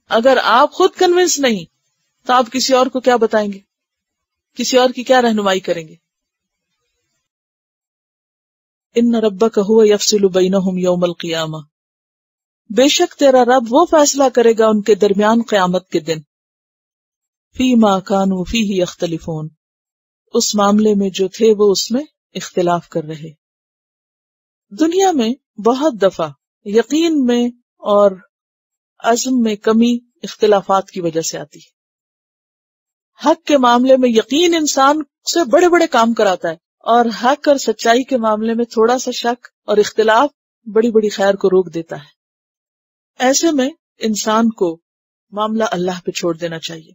اگر آپ خود کنونس نہیں تو آپ کسی اور کو کیا بتائیں گے؟ کسی اور کی کیا رہنمائی کریں گے؟ ان ربک هو یفصل بینہم یوم القیامہ، بے شک تیرا رب وہ فیصلہ کرے گا ان کے درمیان قیامت کے دن، فیما کانوا فیہ یختلفون، اس معاملے میں جو تھے وہ اس میں اختلاف کر رہے۔ دنیا میں بہت دفعہ یقین میں اور عزم میں کمی اختلافات کی وجہ سے آتی ہے۔ حق کے معاملے میں یقین انسان سے بڑے بڑے کام کراتا ہے، اور حق اور سچائی کے معاملے میں تھوڑا سا شک اور اختلاف بڑی بڑی خیر کو روک دیتا ہے۔ ایسے میں انسان کو معاملہ اللہ پہ چھوڑ دینا چاہیے۔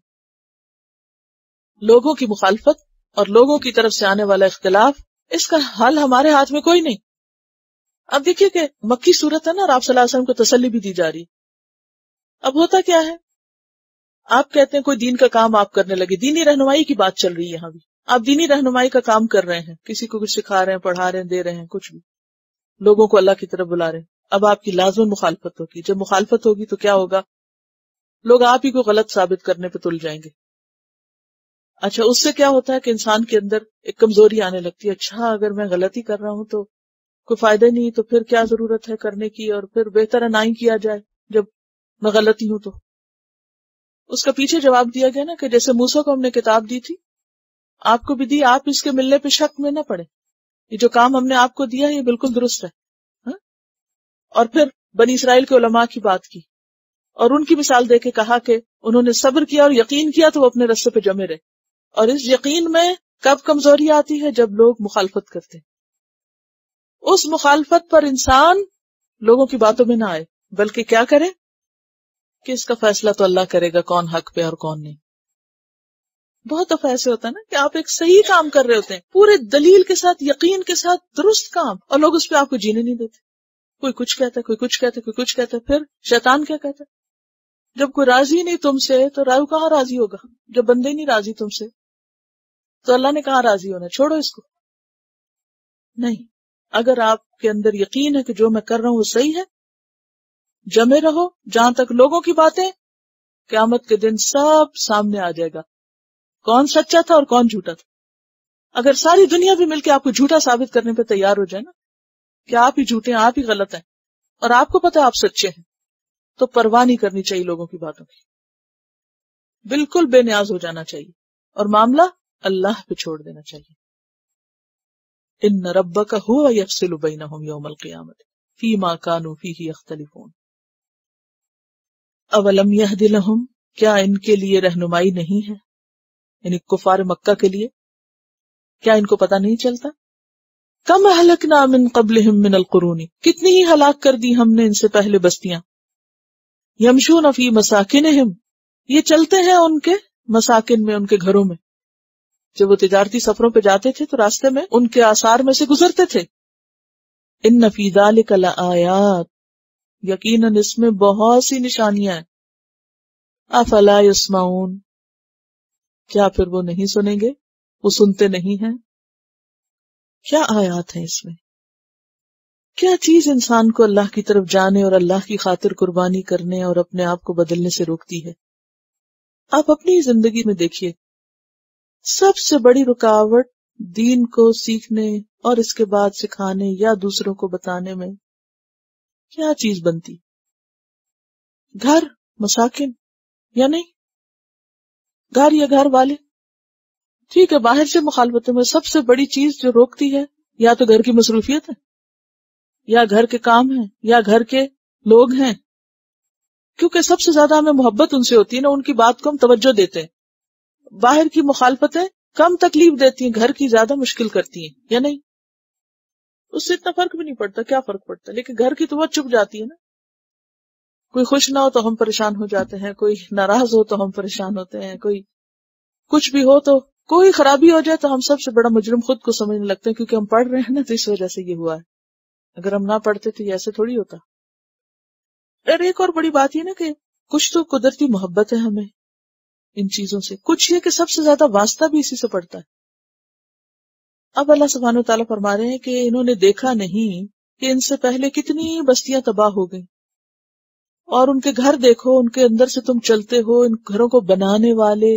لوگوں کی مخالفت اور لوگوں کی طرف سے آنے والا اختلاف، اس کا حل ہمارے ہاتھ میں کوئی نہیں۔ اب دیکھیے کہ مکی صورت ہے نا، اور آپ صلی اللہ علیہ وسلم کو تسلی بھی دی جا رہی. اب ہوتا کیا ہے، آپ کہتے ہیں کوئی دین کا کام آپ کرنے لگے، دینی رہنمائی کی بات چل رہی ہے یہاں بھی. آپ دینی رہنمائی کا کام کر رہے ہیں، کسی کو کچھ سکھا رہے ہیں، پڑھا رہے ہیں، دے رہے ہیں، کچھ بھی لوگوں کو اللہ کی طرف بلا رہے ہیں. اب آپ کی لازم مخالفت ہوگی. جب مخالفت ہوگی تو کیا ہوگا، لوگ آپ ہی کو غلط ثابت کرنے پہ تل جائیں گے. اچھا، اس سے کیا ہوتا ہے کہ انسان کے اندر ایک کمزوری آنے لگتی ہے. اچھا، اگر میں غلطی کر رہا ہوں تو کوئی فائدہ نہیں، تو پھر کیا ضرورت ہے کرنے کی، اور پھر بہتر ہے نہ ہی کیا جائے جب میں غلطی ہوں. تو اس کا پیچھے جواب دیا گیا نا کہ جیسے موسیٰ کو ہم نے کتاب دی تھی، آپ کو بھی دی، آپ اس کے ملنے پہ شک میں نہ پڑے. یہ جو کام ہم نے آپ کو دیا ہے یہ بالکل درست ہے. اور پھر بنی اسرائیل کے علماء کی بات کی اور ان کی مثال دے کے کہا کہ انہوں نے صبر کیا اور یقین کیا تو وہ اپنے رستے پہ جمے رہے. اور اس یقین میں کب کمزوری آتی ہے، جب لوگ مخالفت کرتے ہیں. اس مخالفت پر انسان لوگوں کی باتوں میں نہ آئے، بلکہ کیا کرے کہ اس کا فیصلہ تو اللہ کرے گا کون حق پہ اور کون نہیں. بہت دفعہ ایسے ہوتا ہے نا کہ آپ ایک صحیح کام کر رہے ہوتے ہیں، پورے دلیل کے ساتھ، یقین کے ساتھ، درست کام، اور لوگ اس پہ آپ کو جینے نہیں دیتے. کوئی کچھ کہتا ہے، کوئی کچھ کہتا ہے، کوئی کچھ کہتا ہے. پھر شیطان کیا کہتا ہے، جب کوئی راضی نہیں تم سے تو راو کہاں راضی ہوگا؟ جب بندے نہیں راضی تم سے تو اللہ نے کہاں راضی ہونا؟ چھوڑو اس کو. نہیں، اگر آپ کے اندر یقین ہے کہ جو میں کر رہا ہوں وہ صحیح ہے، جمے رہو. جہاں تک لوگوں کی باتیں، قیامت کے دن سب سامنے آ جائے گا کون سچا تھا اور کون جھوٹا تھا. اگر ساری دنیا بھی مل کے آپ کو جھوٹا ثابت کرنے پہ تیار ہو جائے نا کہ آپ ہی جھوٹے ہیں، آپ ہی غلط ہیں، اور آپ کو پتا آپ سچے ہیں، تو پرواہ نہیں کرنی چاہیے لوگوں کی باتوں کی. بالکل بے نیاز ہو جانا چاہیے اور معاملہ اللہ پہ چھوڑ دینا چاہیے. ان ربک ھو یفصل بینہم یوم القیامۃ فیما کانوا فیہ یختلفون. اولم یہد لہم، کیا ان کے لیے رہنمائی نہیں ہے، یعنی کفار مکہ کے لیے کیا ان کو پتا نہیں چلتا؟ کم اہلکنا من قبلہم من القرون، کتنی ہی ہلاک کر دی ہم نے ان سے پہلے بستیاں. یمشون فی مساکنہم، یہ چلتے ہیں ان کے مساکن میں، ان کے گھروں میں. جب وہ تجارتی سفروں پہ جاتے تھے تو راستے میں ان کے آثار میں سے گزرتے تھے. ان فی ذلک لآیات، یقیناً اس میں بہت سی نشانیاں ہیں. افلا یسمعون، کیا پھر وہ نہیں سنیں گے، وہ سنتے نہیں ہیں؟ کیا آیات ہیں اس میں، کیا چیز انسان کو اللہ کی طرف جانے اور اللہ کی خاطر قربانی کرنے اور اپنے آپ کو بدلنے سے روکتی ہے. آپ اپنی زندگی میں دیکھیے، سب سے بڑی رکاوٹ دین کو سیکھنے اور اس کے بعد سکھانے یا دوسروں کو بتانے میں کیا چیز بنتی؟ گھر، مساکن، یا نہیں؟ گھر یا گھر والے. ٹھیک ہے، باہر سے مخالفتوں میں سب سے بڑی چیز جو روکتی ہے یا تو گھر کی مصروفیت ہے، یا گھر کے کام ہیں، یا گھر کے لوگ ہیں. کیونکہ سب سے زیادہ ہمیں محبت ان سے ہوتی ہے نا، ان کی بات کو ہم توجہ دیتے ہیں. باہر کی مخالفتیں کم تکلیف دیتی ہیں، گھر کی زیادہ مشکل کرتی ہیں، یا نہیں؟ اس سے اتنا فرق بھی نہیں پڑتا، کیا فرق پڑتا ہے، لیکن گھر کی تو وہ چپ جاتی ہے نا. کوئی خوش نہ ہو تو ہم پریشان ہو جاتے ہیں، کوئی ناراض ہو تو ہم پریشان ہوتے ہیں، کوئی کچھ بھی ہو تو کوئی خرابی ہو جائے تو ہم سب سے بڑا مجرم خود کو سمجھنے لگتے ہیں، کیونکہ ہم پڑھ رہے ہیں نا تو اس وجہ سے یہ ہوا ہے. اگر ہم نہ پڑھتے تو یہ ایسے تھوڑی ہوتا. اور ایک اور بڑی بات یہ نا کہ کچھ تو قدرتی محبت ہے ہمیں ان چیزوں سے، کچھ یہ کہ سب سے زیادہ واسطہ بھی اسی سے پڑتا ہے. اب اللہ سبحانہ وتعالیٰ فرما رہے ہیں کہ انہوں نے دیکھا نہیں کہ ان سے پہلے کتنی بستیاں تباہ ہو گئیں، اور ان کے گھر دیکھو، ان کے اندر سے تم چلتے ہو، ان گھروں کو بنانے والے،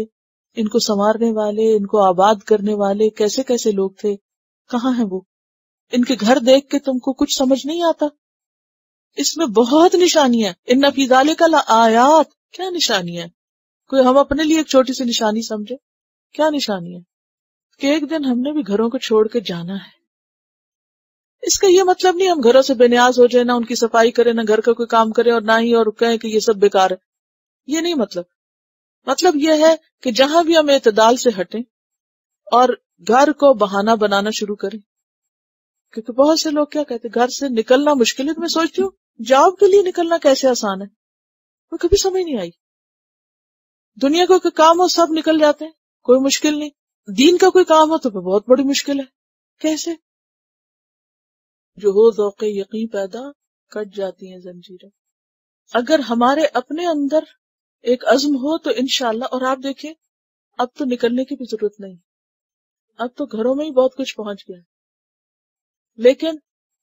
ان کو سنوارنے والے، ان کو آباد کرنے والے کیسے کیسے لوگ تھے، کہاں ہیں وہ؟ ان کے گھر دیکھ کے تم کو کچھ سمجھ نہیں آتا؟ اس میں بہت نشانیاں. ان فی ذلک لآیات، کیا نشانیاں؟ کوئی ہم اپنے لیے ایک چھوٹی سی نشانی سمجھے، کیا نشانی ہے کہ ایک دن ہم نے بھی گھروں کو چھوڑ کے جانا ہے. اس کا یہ مطلب نہیں ہم گھروں سے بے نیاز ہو جائے، نہ ان کی صفائی کرے، نہ گھر کا کوئی کام کرے، اور نہ ہی اور کہیں کہ یہ سب بیکار ہے. یہ نہیں مطلب. مطلب یہ ہے کہ جہاں بھی ہم اعتدال سے ہٹیں اور گھر کو بہانہ بنانا شروع کریں. کیونکہ بہت سے لوگ کیا کہتے ہیں، گھر سے نکلنا مشکل ہے. تو میں سوچتی ہوں جاب کے لیے نکلنا کیسے آسان ہے، وہ کبھی سمجھ نہیں آئی. دنیا کو کوئی کام ہو سب نکل جاتے ہیں، کوئی مشکل نہیں. دین کا کوئی کام ہو تو بہت بڑی مشکل ہے. کیسے؟ جو ہو ذوق یقین پیدا کٹ جاتی ہیں زنجیریں. اگر ہمارے اپنے اندر ایک عزم ہو تو انشاءاللہ. اور آپ دیکھیں اب تو نکلنے کی بھی ضرورت نہیں، اب تو گھروں میں ہی بہت کچھ پہنچ گیا. لیکن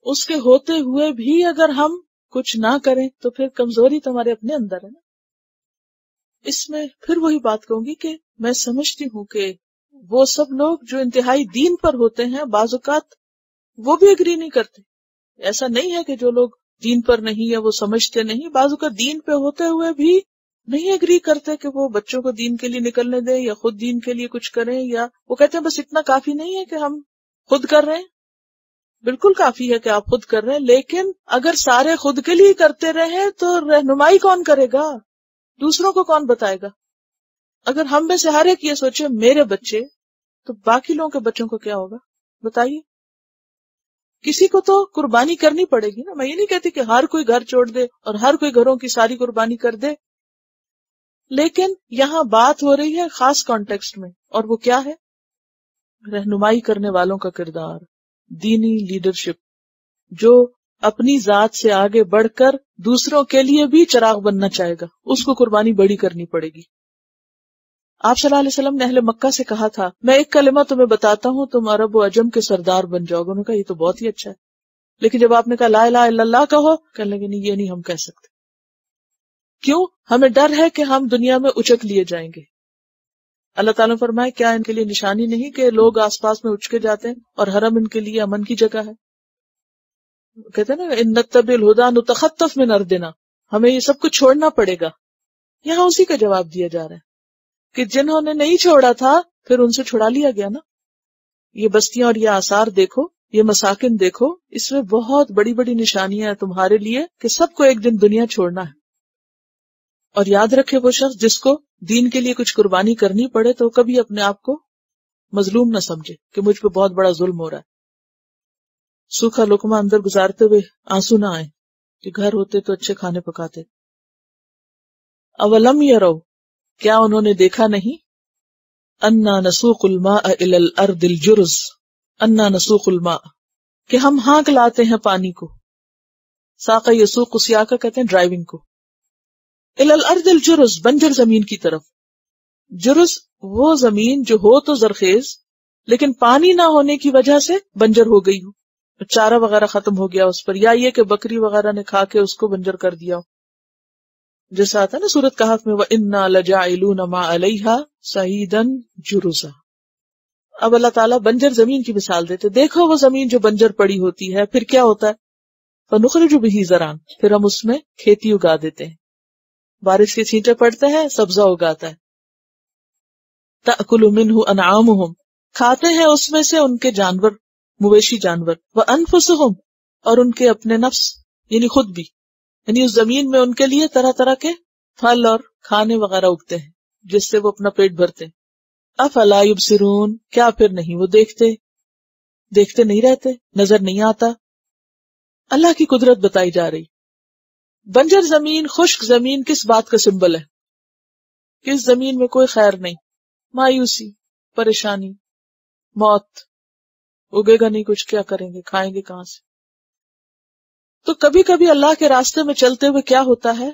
اس کے ہوتے ہوئے بھی اگر ہم کچھ نہ کریں تو پھر کمزوری تو ہمارے اپنے اندر ہے نا. اس میں پھر وہی بات کہوں گی کہ میں سمجھتی ہوں کہ وہ سب لوگ جو انتہائی دین پر ہوتے ہیں بعض اوقات وہ بھی اگری نہیں کرتے. ایسا نہیں ہے کہ جو لوگ دین پر نہیں یا وہ سمجھتے نہیں، بعض اوقات دین پہ ہوتے ہوئے بھی نہیں اگری کرتے کہ وہ بچوں کو دین کے لیے نکلنے دیں یا خود دین کے لیے کچھ کریں، یا وہ کہتے ہیں بس اتنا کافی نہیں ہے کہ ہم خود کر رہے ہیں. بالکل کافی ہے کہ آپ خود کر رہے ہیں، لیکن اگر سارے خود کے لیے کرتے رہیں تو رہنمائی کون کرے گا؟ دوسروں کو کون بتائے گا؟ اگر ہم میں سے ہر ایک یہ سوچے میرے بچے، تو باقی لوگوں کے بچوں کو کیا ہوگا بتائیے. کسی کو تو قربانی کرنی پڑے گی نا. میں یہ نہیں کہتی کہ ہر کوئی گھر چھوڑ دے اور ہر کوئی گھروں کی ساری قربانی کر دے، لیکن یہاں بات ہو رہی ہے خاص کانٹیکسٹ میں، اور وہ کیا ہے؟ رہنمائی کرنے والوں کا کردار، دینی لیڈرشپ، جو اپنی ذات سے آگے بڑھ کر دوسروں کے لیے بھی چراغ بننا چاہے گا، اس کو قربانی بڑی کرنی پڑے گی. آپ صلی اللہ علیہ وسلم نے اہل مکہ سے کہا تھا میں ایک کلمہ تمہیں بتاتا ہوں، تم عرب و عجم کے سردار بن جاؤ گے. انہوں نے کہا یہ تو بہت ہی اچھا ہے، لیکن جب آپ نے کہا لا الہ الا اللہ کہو، کہنے لگے نہیں یہ نہیں ہم کہہ سکتے. کیوں؟ ہمیں ڈر ہے کہ ہم دنیا میں اچک لیے جائیں گے. اللہ تعالیٰ نے فرمایا کیا ان کے لیے نشانی نہیں کہ لوگ آس پاس میں اچکے جاتے ہیں اور حرم ان کے لیے امن کی جگہ ہے. کہتے ہیں نا ان نتبع الہدی نتخطف من ارضنا، ہمیں یہ سب کچھ چھوڑنا پڑے گا. یہاں اسی کا جواب دیا جا رہا ہے کہ جنہوں نے نہیں چھوڑا تھا پھر ان سے چھڑا لیا گیا نا. یہ بستیاں اور یہ آثار دیکھو، یہ مساکن دیکھو، اس میں بہت بڑی بڑی نشانیاں ہیں تمہارے لیے کہ سب کو ایک دن دنیا چھوڑنا ہے. اور یاد رکھے وہ شخص جس کو دین کے لیے کچھ قربانی کرنی پڑے تو کبھی اپنے آپ کو مظلوم نہ سمجھے کہ مجھ پہ بہت بڑا ظلم ہو رہا ہے. سوکھا لقمہ اندر گزارتے ہوئے آنسو نہ آئے کہ گھر ہوتے تو اچھے کھانے پکاتے. اولم یرو، کیا انہوں نے دیکھا نہیں، انا نسوق الماء الی الارض الجرز، انا نسوق الماء، کہ ہم ہانک لاتے ہیں پانی کو. ساقہ یسوق سیاقہ کہتے ہیں ڈرائیونگ کو. الی الارض الجرز، بنجر زمین کی طرف. جرز وہ زمین جو ہو تو زرخیز لیکن پانی نہ ہونے کی وجہ سے بنجر ہو گئی ہو، چارہ وغیرہ ختم ہو گیا اس پر، یا یہ کہ بکری وغیرہ نے کھا کے اس کو بنجر کر دیا ہو. جیسا آتا ہے نا سورۃ کہف میں وَإِنَّا لَجَاعِلُونَ مَا عَلَيْهَا صَعِيدًا جُرُزًا. اب اللہ تعالیٰ بنجر زمین کی مثال دیتے، دیکھو وہ زمین جو بنجر پڑی ہوتی ہے پھر کیا ہوتا ہے، فَنُخْرِجُ بِهِ زَرْعًا، پھر ہم اس میں کھیتی اگا دیتے ہیں، بارش کے چھینٹے پڑتے ہیں سبزہ اگاتا ہے. تَأْكُلُ مِنْهُ أَنْعَامُهُمْ، کھاتے ہیں اس میں سے ان کے جانور، مویشی جانور. وَأَنفُسُهُمْ، اور ان کے اپنے نفس یعنی خود بھی، یعنی اس زمین میں ان کے لیے طرح طرح کے پھل اور کھانے وغیرہ اگتے ہیں جس سے وہ اپنا پیٹ بھرتے ہیں. افلا یبصرون، کیا پھر نہیں وہ دیکھتے نہیں رہتے، نظر نہیں آتا. اللہ کی قدرت بتائی جا رہی. بنجر زمین، خشک زمین کس بات کا سمبل ہے؟ کس زمین میں کوئی خیر نہیں، مایوسی، پریشانی، موت، اگے گا نہیں کچھ، کیا کریں گے، کھائیں گے کہاں سے. تو کبھی کبھی اللہ کے راستے میں چلتے ہوئے کیا ہوتا ہے،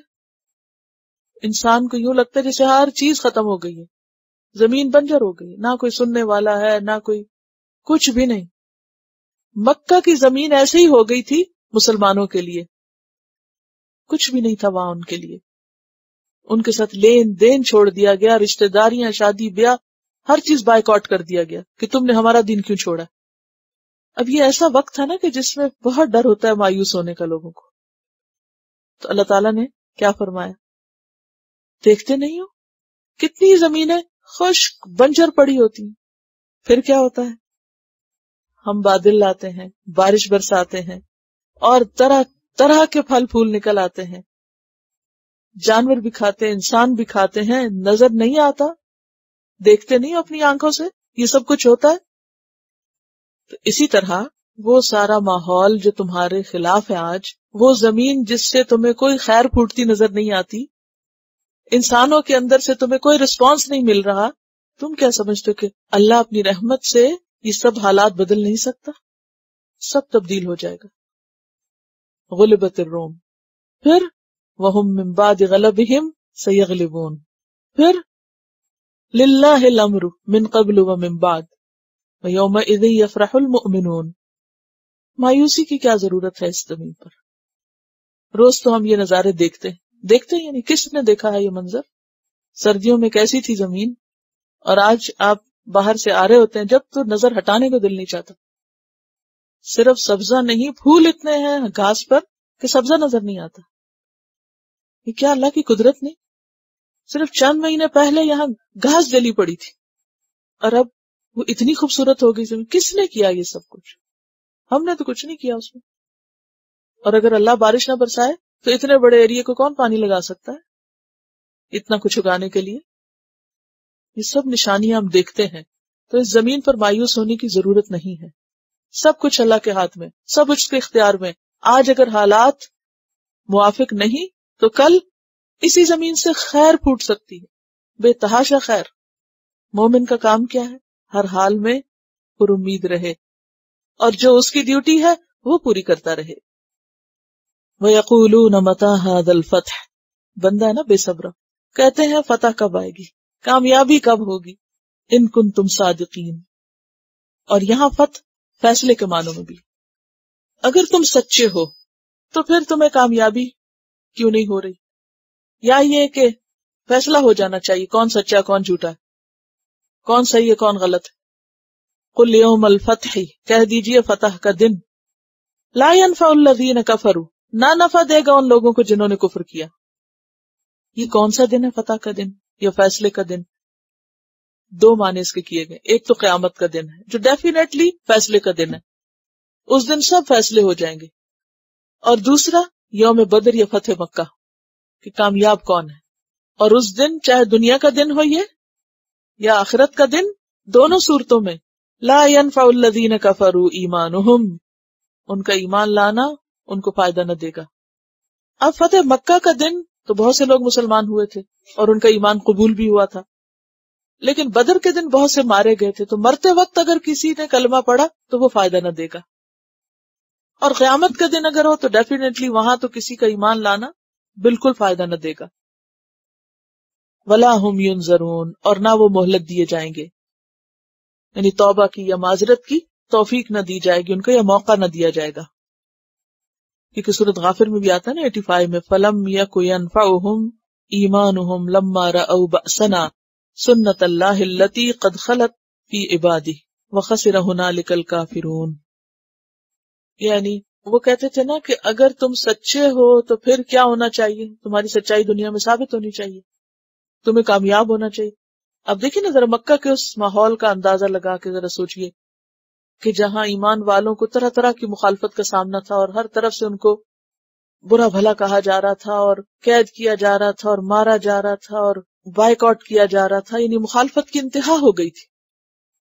انسان کو یوں لگتا ہے جیسے ہر چیز ختم ہو گئی ہے، زمین بنجر ہو گئی، نہ کوئی سننے والا ہے، نہ کوئی کچھ بھی نہیں. مکہ کی زمین ایسے ہی ہو گئی تھی مسلمانوں کے لیے، کچھ بھی نہیں تھا وہاں ان کے لیے. ان کے ساتھ لین دین چھوڑ دیا گیا، رشتہ داریاں، شادی بیاہ، ہر چیز بائیکاٹ کر دیا گیا کہ تم نے ہمارا دین کیوں چھوڑا. اب یہ ایسا وقت تھا نا کہ جس میں بہت ڈر ہوتا ہے مایوس ہونے کا لوگوں کو. تو اللہ تعالیٰ نے کیا فرمایا، دیکھتے نہیں ہو کتنی زمینیں خشک بنجر پڑی ہوتی ہیں، پھر کیا ہوتا ہے، ہم بادل لاتے ہیں، بارش برساتے ہیں اور طرح طرح کے پھل پھول نکل آتے ہیں، جانور بھی کھاتے ہیں، انسان بھی کھاتے ہیں، نظر نہیں آتا، دیکھتے نہیں اپنی آنکھوں سے یہ سب کچھ ہوتا ہے. تو اسی طرح وہ سارا ماحول جو تمہارے خلاف ہے آج، وہ زمین جس سے تمہیں کوئی خیر پھوٹتی نظر نہیں آتی، انسانوں کے اندر سے تمہیں کوئی رسپانس نہیں مل رہا، تم کیا سمجھتے ہو کہ اللہ اپنی رحمت سے یہ سب حالات بدل نہیں سکتا؟ سب تبدیل ہو جائے گا. غلبت الروم، پھر وہم من بعد غلبہم سیغلبون، پھر للہ الامر من قبل ومن بعد ویومئذ یفرح المؤمنون۔ مایوسی کی کیا ضرورت ہے اس زمین پر؟ روز تو ہم یہ نظارے دیکھتے ہیں یعنی کس نے دیکھا ہے یہ منظر؟ سردیوں میں کیسی تھی زمین، اور آج آپ باہر سے آ رہے ہوتے ہیں جب تو نظر ہٹانے کو دل نہیں چاہتا۔ صرف سبزہ نہیں، پھول اتنے ہیں گھاس پر کہ سبزہ نظر نہیں آتا۔ یہ کیا اللہ کی قدرت نہیں؟ صرف چند مہینے پہلے یہاں گھاس جلی پڑی تھی اور اب وہ اتنی خوبصورت ہو گئی زمین۔ کس نے کیا یہ سب کچھ؟ ہم نے تو کچھ نہیں کیا اس میں۔ اور اگر اللہ بارش نہ برسائے تو اتنے بڑے ایریے کو کون پانی لگا سکتا ہے اتنا کچھ اگانے کے لیے؟ یہ سب نشانیاں ہم دیکھتے ہیں، تو اس زمین پر مایوس ہونے کی ضرورت نہیں ہے۔ سب کچھ اللہ کے ہاتھ میں، سب اس کے اختیار میں۔ آج اگر حالات موافق نہیں تو کل اسی زمین سے خیر پھوٹ سکتی ہے، بے تحاشا خیر۔ مومن کا کام کیا ہے؟ ہر حال میں پر امید رہے اور جو اس کی ڈیوٹی ہے وہ پوری کرتا رہے۔ وَيَقُولُونَ مَتَىٰ هَٰذَا الْفَتْحُ، بندہ ہے نا بے صبرا، کہتے ہیں فتح کب آئے گی، کامیابی کب ہوگی، ان کنتم صادقین۔ اور یہاں فتح فیصلے کے معنوں میں بھی، اگر تم سچے ہو تو پھر تمہیں کامیابی کیوں نہیں ہو رہی؟ یا یہ کہ فیصلہ ہو جانا چاہیے کون سچا کون جھوٹا ہے، کون صحیح ہے کون غلط ہے۔ قل یوم الفتح، کہہ دیجئے فتح کا دن، لا ينفع الذین کفروا، نہ نفع دے گا ان لوگوں کو جنہوں نے کفر کیا۔ یہ کون سا دن ہے فتح کا دن یا فیصلے کا دن؟ دو معنی اس کے کیے گئے، ایک تو قیامت کا دن ہے جو ڈیفینیٹلی فیصلے کا دن ہے، اس دن سب فیصلے ہو جائیں گے، اور دوسرا یوم بدر یا فتح مکہ کہ کامیاب کون ہے۔ اور اس دن چاہے دنیا کا دن ہو یہ یا آخرت کا دن، دونوں صورتوں میں لا ينفع الذین کفروا ایمانہم، ان کا ایمان لانا ان کو فائدہ نہ دے گا۔ اب فتح مکہ کا دن تو بہت سے لوگ مسلمان ہوئے تھے اور ان کا ایمان قبول بھی ہوا تھا، لیکن بدر کے دن بہت سے مارے گئے تھے، تو مرتے وقت اگر کسی نے کلمہ پڑھا تو وہ فائدہ نہ دے گا۔ اور قیامت کا دن اگر ہو تو ڈیفینیٹلی وہاں تو کسی کا ایمان لانا بالکل فائدہ نہ دے گا۔ ولا ہم ینظرون، اور نہ وہ مہلت دیے جائیں گے، یعنی توبہ کی یا معذرت کی توفیق نہ دی جائے گی ان کو، یا موقع نہ دیا جائے گا۔ کیونکہ سورۃ غافر میں بھی آتا ہے نا 85 میں، فَلَمْ يَكُ يَنْفَعُهُمْ إِيمَانُهُمْ لَمَّا رَأَوْا بَأْسَنَا سُنَّتَ اللَّهِ الَّتِي قَدْ خَلَتْ فِي عِبَادِهِ وَخَسِرَ هُنَالِكَ الْكَافِرُونَ۔ یعنی وہ کہتے تھے نا کہ اگر تم سچے ہو تو پھر کیا ہونا چاہیے، تمہاری سچائی دنیا میں ثابت ہونی چاہیے، تمہیں کامیاب ہونا چاہیے۔ اب دیکھیں نا ذرا مکہ کے اس ماحول کا اندازہ لگا کے ذرا سوچئے کہ جہاں ایمان والوں کو طرح طرح کی مخالفت کا سامنا تھا اور ہر طرف سے ان کو برا بھلا کہا جا رہا تھا اور قید کیا جا رہا تھا اور مارا جا رہا تھا اور بائیکاٹ کیا جا رہا تھا، یعنی مخالفت کی انتہا ہو گئی تھی۔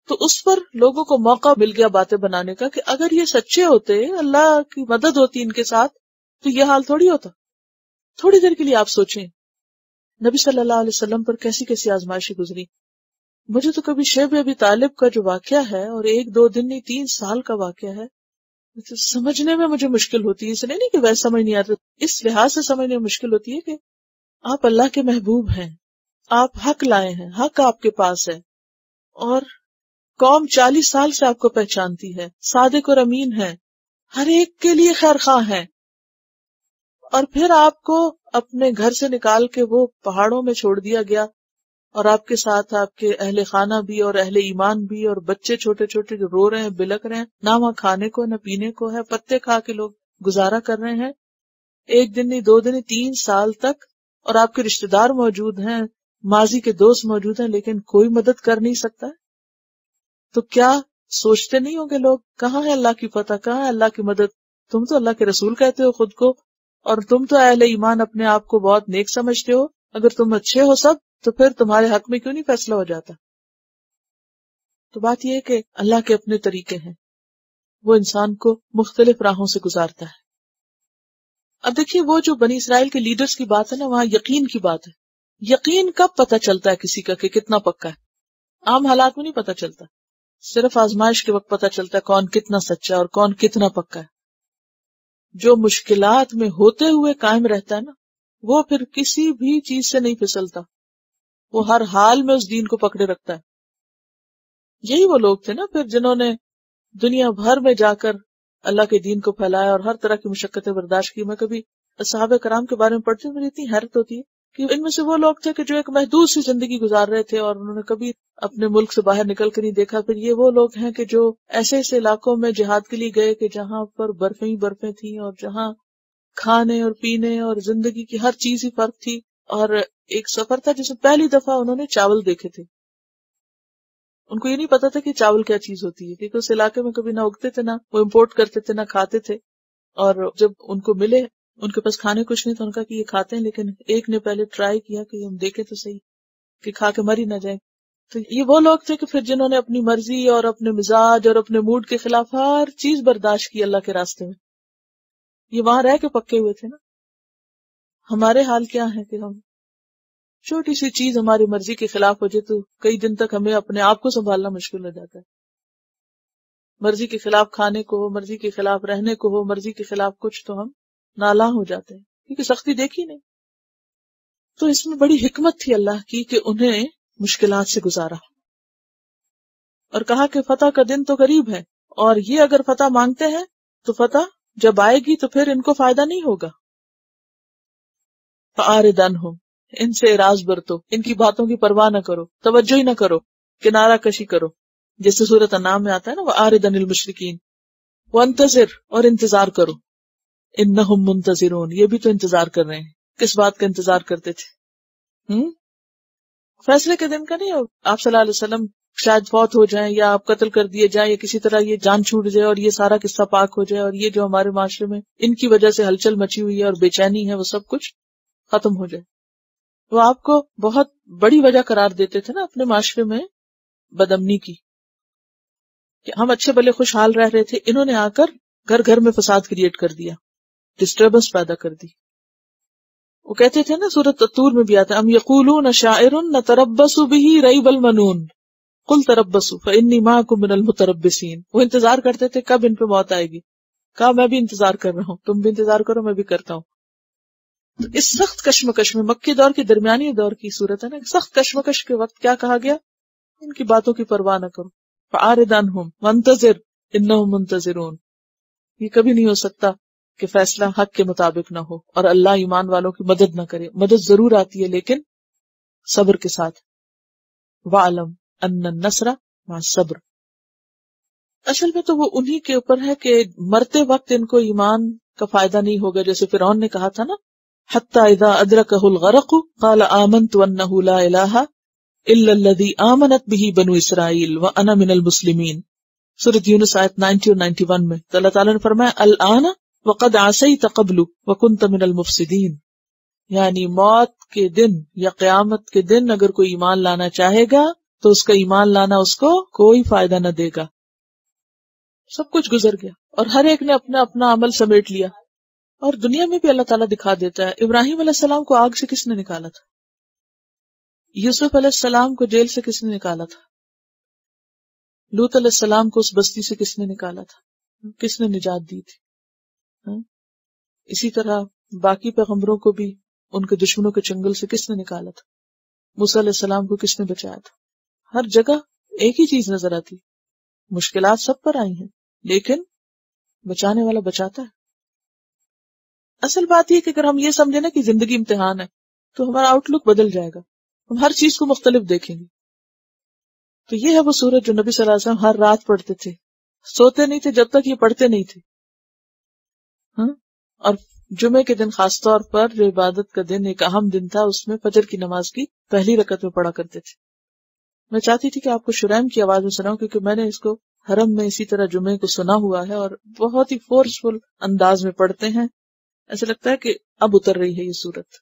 تو اس پر لوگوں کو موقع مل گیا باتیں بنانے کا کہ اگر یہ سچے ہوتے، اللہ کی مدد ہوتی ان کے ساتھ، تو یہ حال تھوڑی ہوتا۔ تھوڑی دیر کے لیے آپ سوچیں نبی صلی اللہ علیہ وسلم پر کیسی کیسی آزمائشیں گزری۔ مجھے تو کبھی شیب ابی طالب کا جو واقعہ ہے، اور 1-2 دن نہیں 3 سال کا واقعہ ہے، تو سمجھنے میں مجھے مشکل ہوتی ہے۔ اس لیے نہیں کہ ویسے سمجھ نہیں آتا، اس لحاظ سے سمجھنے میں مشکل ہوتی ہے کہ آپ اللہ کے محبوب ہیں، آپ حق لائے ہیں، حق آپ کے پاس ہے، اور قوم 40 سال سے آپ کو پہچانتی ہے، صادق اور امین ہے، ہر ایک کے لیے خیر خواہ ہیں، اور پھر آپ کو اپنے گھر سے نکال کے وہ پہاڑوں میں چھوڑ دیا گیا، اور آپ کے ساتھ آپ کے اہل خانہ بھی اور اہل ایمان بھی، اور بچے چھوٹے چھوٹے جو رو رہے ہیں بلک رہے ہیں، نہ وہاں کھانے کو نہ پینے کو ہے، پتے کھا کے لوگ گزارا کر رہے ہیں، 1 دن نہیں 2 دن نہیں 3 سال تک، اور آپ کے رشتہ دار موجود ہیں، ماضی کے دوست موجود ہیں، لیکن کوئی مدد کر نہیں سکتا۔ تو کیا سوچتے نہیں ہوں گے لوگ کہاں ہے اللہ کی فتح، کہاں ہے اللہ کی مدد؟ تم تو اللہ کے رسول کہتے ہو خود کو، اور تم تو اہل ایمان اپنے آپ کو بہت نیک سمجھتے ہو، اگر تم اچھے ہو سب تو پھر تمہارے حق میں کیوں نہیں فیصلہ ہو جاتا؟ تو بات یہ ہے کہ اللہ کے اپنے طریقے ہیں، وہ انسان کو مختلف راہوں سے گزارتا ہے۔ اب دیکھیے وہ جو بنی اسرائیل کے لیڈرز کی بات ہے نا، وہاں یقین کی بات ہے۔ یقین کب پتہ چلتا ہے کسی کا کہ کتنا پکا ہے؟ عام حالات میں نہیں پتہ چلتا، صرف آزمائش کے وقت پتہ چلتا ہے کون کتنا سچا اور کون کتنا پکا ہے۔ جو مشکلات میں ہوتے ہوئے قائم رہتا ہے نا، وہ پھر کسی بھی چیز سے نہیں پھسلتا، وہ ہر حال میں اس دین کو پکڑے رکھتا ہے. یہی وہ لوگ تھے نا پھر جنہوں نے دنیا بھر میں جا کر اللہ کے دین کو پھیلایا اور ہر طرح کی مشقتیں برداشت کی. میں کبھی صحابہ کرام کے بارے میں پڑھتی ہوں، مجھے اتنی حیرت ہوتی ہے کہ ان میں سے وہ لوگ تھے کہ جو ایک محدود سی زندگی گزار رہے تھے اور انہوں نے کبھی اپنے ملک سے باہر نکل کر نہیں دیکھا. پھر یہ وہ لوگ ہیں کہ جو ایسے ایسے علاقوں میں جہاد کے لیے گئے کہ جہاں پر برفیں ہی برفیں تھیں اور جہاں کھانے اور پینے اور زندگی کی ہر چیز ہی فرق تھی. اور ایک سفر تھا جس میں پہلی دفعہ انہوں نے چاول دیکھے تھے. ان کو یہ نہیں پتا تھا کہ چاول کیا چیز ہوتی ہے، کیونکہ اس علاقے میں کبھی نہ اگتے تھے، نہ وہ امپورٹ کرتے تھے، نہ کھاتے تھے. اور جب ان کو ملے، ان کے پاس کھانے کچھ نہیں تھا، ان کا کہ یہ کھاتے ہیں، لیکن ایک نے پہلے ٹرائی کیا کہ ہم دیکھیں تو صحیح کہ کھا کے مر ہی نہ جائیں. تو یہ وہ لوگ تھے کہ پھر جنہوں نے اپنی مرضی اور اپنے مزاج اور اپنے موڈ کے خلاف ہر چیز برداشت کی اللہ کے راستے میں. یہ وہاں رہ کے پکے ہوئے تھے نا. ہمارے حال کیا ہے کہ ہم چھوٹی سی چیز ہماری مرضی کے خلاف ہو جائے تو کئی دن تک ہمیں اپنے آپ کو سنبھالنا مشکل ہو جاتا ہے. مرضی کے خلاف کھانے کو ہو، مرضی کے خلاف رہنے کو ہو، مرضی کے خلاف کچھ، تو ہم نالاں ہو جاتے ہیں کیونکہ سختی دیکھی نہیں. تو اس میں بڑی حکمت تھی اللہ کی کہ انہیں مشکلات سے گزارا اور کہا کہ فتح کا دن تو قریب ہے، اور یہ اگر فتح مانگتے ہیں تو فتح جب آئے گی تو پھر ان کو فائدہ نہیں ہوگا. فَأَعْرِضْ عَنْهُمْ، ان سے اعراض برتو، ان کی باتوں کی پرواہ نہ کرو، توجہ ہی نہ کرو، کنارہ کشی کرو، جیسے سورۃ انعام میں آتا ہے نا وَأَعْرِضْ عَنِ الْمُشْرِكِينَ وَانتَظِرْ، اور انتظار کرو. انہم منتظرون، یہ بھی تو انتظار کر رہے ہیں. کس بات کا انتظار کرتے تھے؟ فیصلے کے دن کا نہیں. آپ صلی اللہ علیہ وسلم شاید فوت ہو جائیں یا آپ قتل کر دیے جائیں یا کسی طرح یہ جان چھوٹ جائے اور یہ سارا قصہ پاک ہو جائے اور یہ جو ہمارے معاشرے میں ان کی وجہ سے ہلچل مچی ہوئی ہے اور بے چینی ہے وہ سب کچھ ختم ہو جائے. وہ آپ کو بہت بڑی وجہ قرار دیتے تھے نا اپنے معاشرے میں بدامنی کی، کہ ہم اچھے بھلے خوشحال رہ رہے تھے، انہوں نے آ کر گھر گھر میں فساد کریٹ کر دیا، ڈسٹربنس پیدا کر دی. وہ کہتے تھے نا سورۃ الطور میں بھی آتا ہے ام یقولون شاعر نتربص به ریب المنون قل تربصوا فانی معکم من المتربصین. وہ انتظار کرتے تھے کب ان پہ موت آئے گی. کہا میں بھی انتظار کر رہا ہوں، تم بھی انتظار کرو، میں بھی کرتا ہوں. تو اس سخت کشمکش میں، مکی دور کے درمیانی دور کی صورت ہے نا، سخت کشمکش کے وقت کیا کہا گیا؟ ان کی باتوں کی پرواہ نہ کرو. فَأَعْرِضْ عَنْهُمْ وَانتَظِرْ إِنَّهُمْ مُنتَظِرُونَ. یہ کبھی نہیں ہو سکتا کہ فیصلہ حق کے مطابق نہ ہو اور اللہ ایمان والوں کی مدد نہ کرے. مدد ضرور آتی ہے لیکن صبر کے ساتھ. وَعْلَمْ أَنَّ النَّصْرَ مَعَ الصَّبْرِ. اصل میں تو وہ انہی کے اوپر ہے کہ مرتے وقت ان کو ایمان کا فائدہ نہیں ہوگا، جیسے فرعون نے کہا تھا نا حَتَّى إِذَا أَدْرَكَهُ الْغَرَقُ قَالَ آمَنْتُ أَنَّهُ لَا إِلَهَ إِلَّا الَّذِي آمَنَتْ بِهِ بَنُو إِسْرَائِيلَ وَأَنَا مِنَ الْمُسْلِمِينَ. سورۃ یونس آیت 90 اور 91 میں تو اللہ تعالیٰ نے فرمایا الآن وقد عصیت قبل وکنت من المفسدین، یعنی موت کے دن یا قیامت کے دن اگر کوئی ایمان لانا چاہے گا تو اس کا ایمان لانا اس کو کوئی فائدہ نہ دے گا. سب کچھ گزر گیا اور ہر ایک نے اپنا اپنا عمل سمیٹ لیا. اور دنیا میں بھی اللہ تعالیٰ دکھا دیتا ہے. ابراہیم علیہ السلام کو آگ سے کس نے نکالا تھا؟ یوسف علیہ السلام کو جیل سے کس نے نکالا تھا؟ لوط علیہ السلام کو اس بستی سے کس نے نکالا تھا؟ کس نے نجات دی تھی؟ اسی طرح باقی پیغمبروں کو بھی ان کے دشمنوں کے چنگل سے کس نے نکالا تھا؟ موسیٰ علیہ السلام کو کس نے بچایا تھا؟ ہر جگہ ایک ہی چیز نظر آتی، مشکلات سب پر آئی ہیں لیکن بچانے والا بچاتا ہے. اصل بات یہ کہ اگر ہم یہ سمجھیں نا کہ زندگی امتحان ہے تو ہمارا آؤٹ لک بدل جائے گا، ہم ہر چیز کو مختلف دیکھیں گے. تو یہ ہے وہ سورت جو نبی صلی اللہ علیہ وسلم ہر رات پڑھتے تھے، سوتے نہیں تھے جب تک یہ پڑھتے نہیں تھے. اور جمعے کے دن خاص طور پر جو عبادت کا دن ایک اہم دن تھا، اس میں فجر کی نماز کی پہلی رکعت میں پڑھا کرتے تھے. میں چاہتی تھی کہ آپ کو شرائم کی آواز میں سناؤں کیونکہ میں نے اس کو حرم میں اسی طرح جمعے کو سنا ہوا ہے اور بہت ہی فورسفل انداز میں پڑھتے ہیں، ایسا لگتا ہے کہ اب اتر رہی ہے یہ سورت.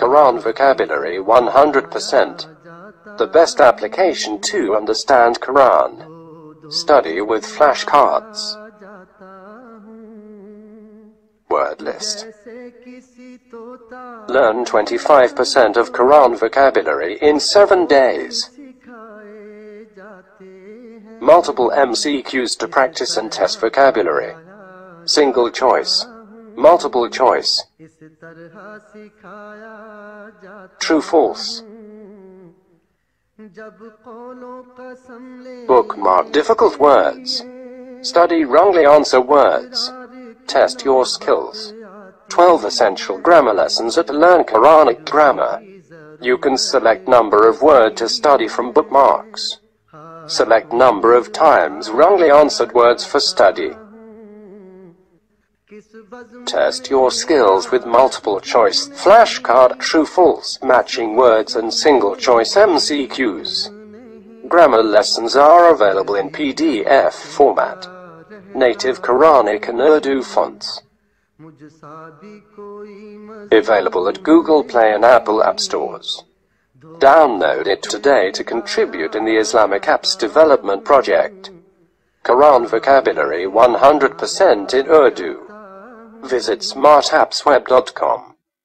Quran vocabulary 100%. The best application to understand Quran. Study with flashcards. Word list. Learn 25% of Quran vocabulary in 7 days. Multiple MCQs to practice and test vocabulary. Single choice. Multiple choice. True, false. Bookmark difficult words. Study wrongly answer words. Test your skills. 12 essential grammar lessons at Learn Quranic Grammar. You can select number of word to study from bookmarks. Select number of times wrongly answered words for study. Test your skills with multiple choice flashcard, true, false, matching words and single choice MCQs. Grammar lessons are available in PDF format. Native Quranic and Urdu fonts. Available at Google Play and Apple App Stores. Download it today to contribute in the Islamic Apps Development Project. Quran vocabulary 100% in Urdu. Visit smartappsweb.com.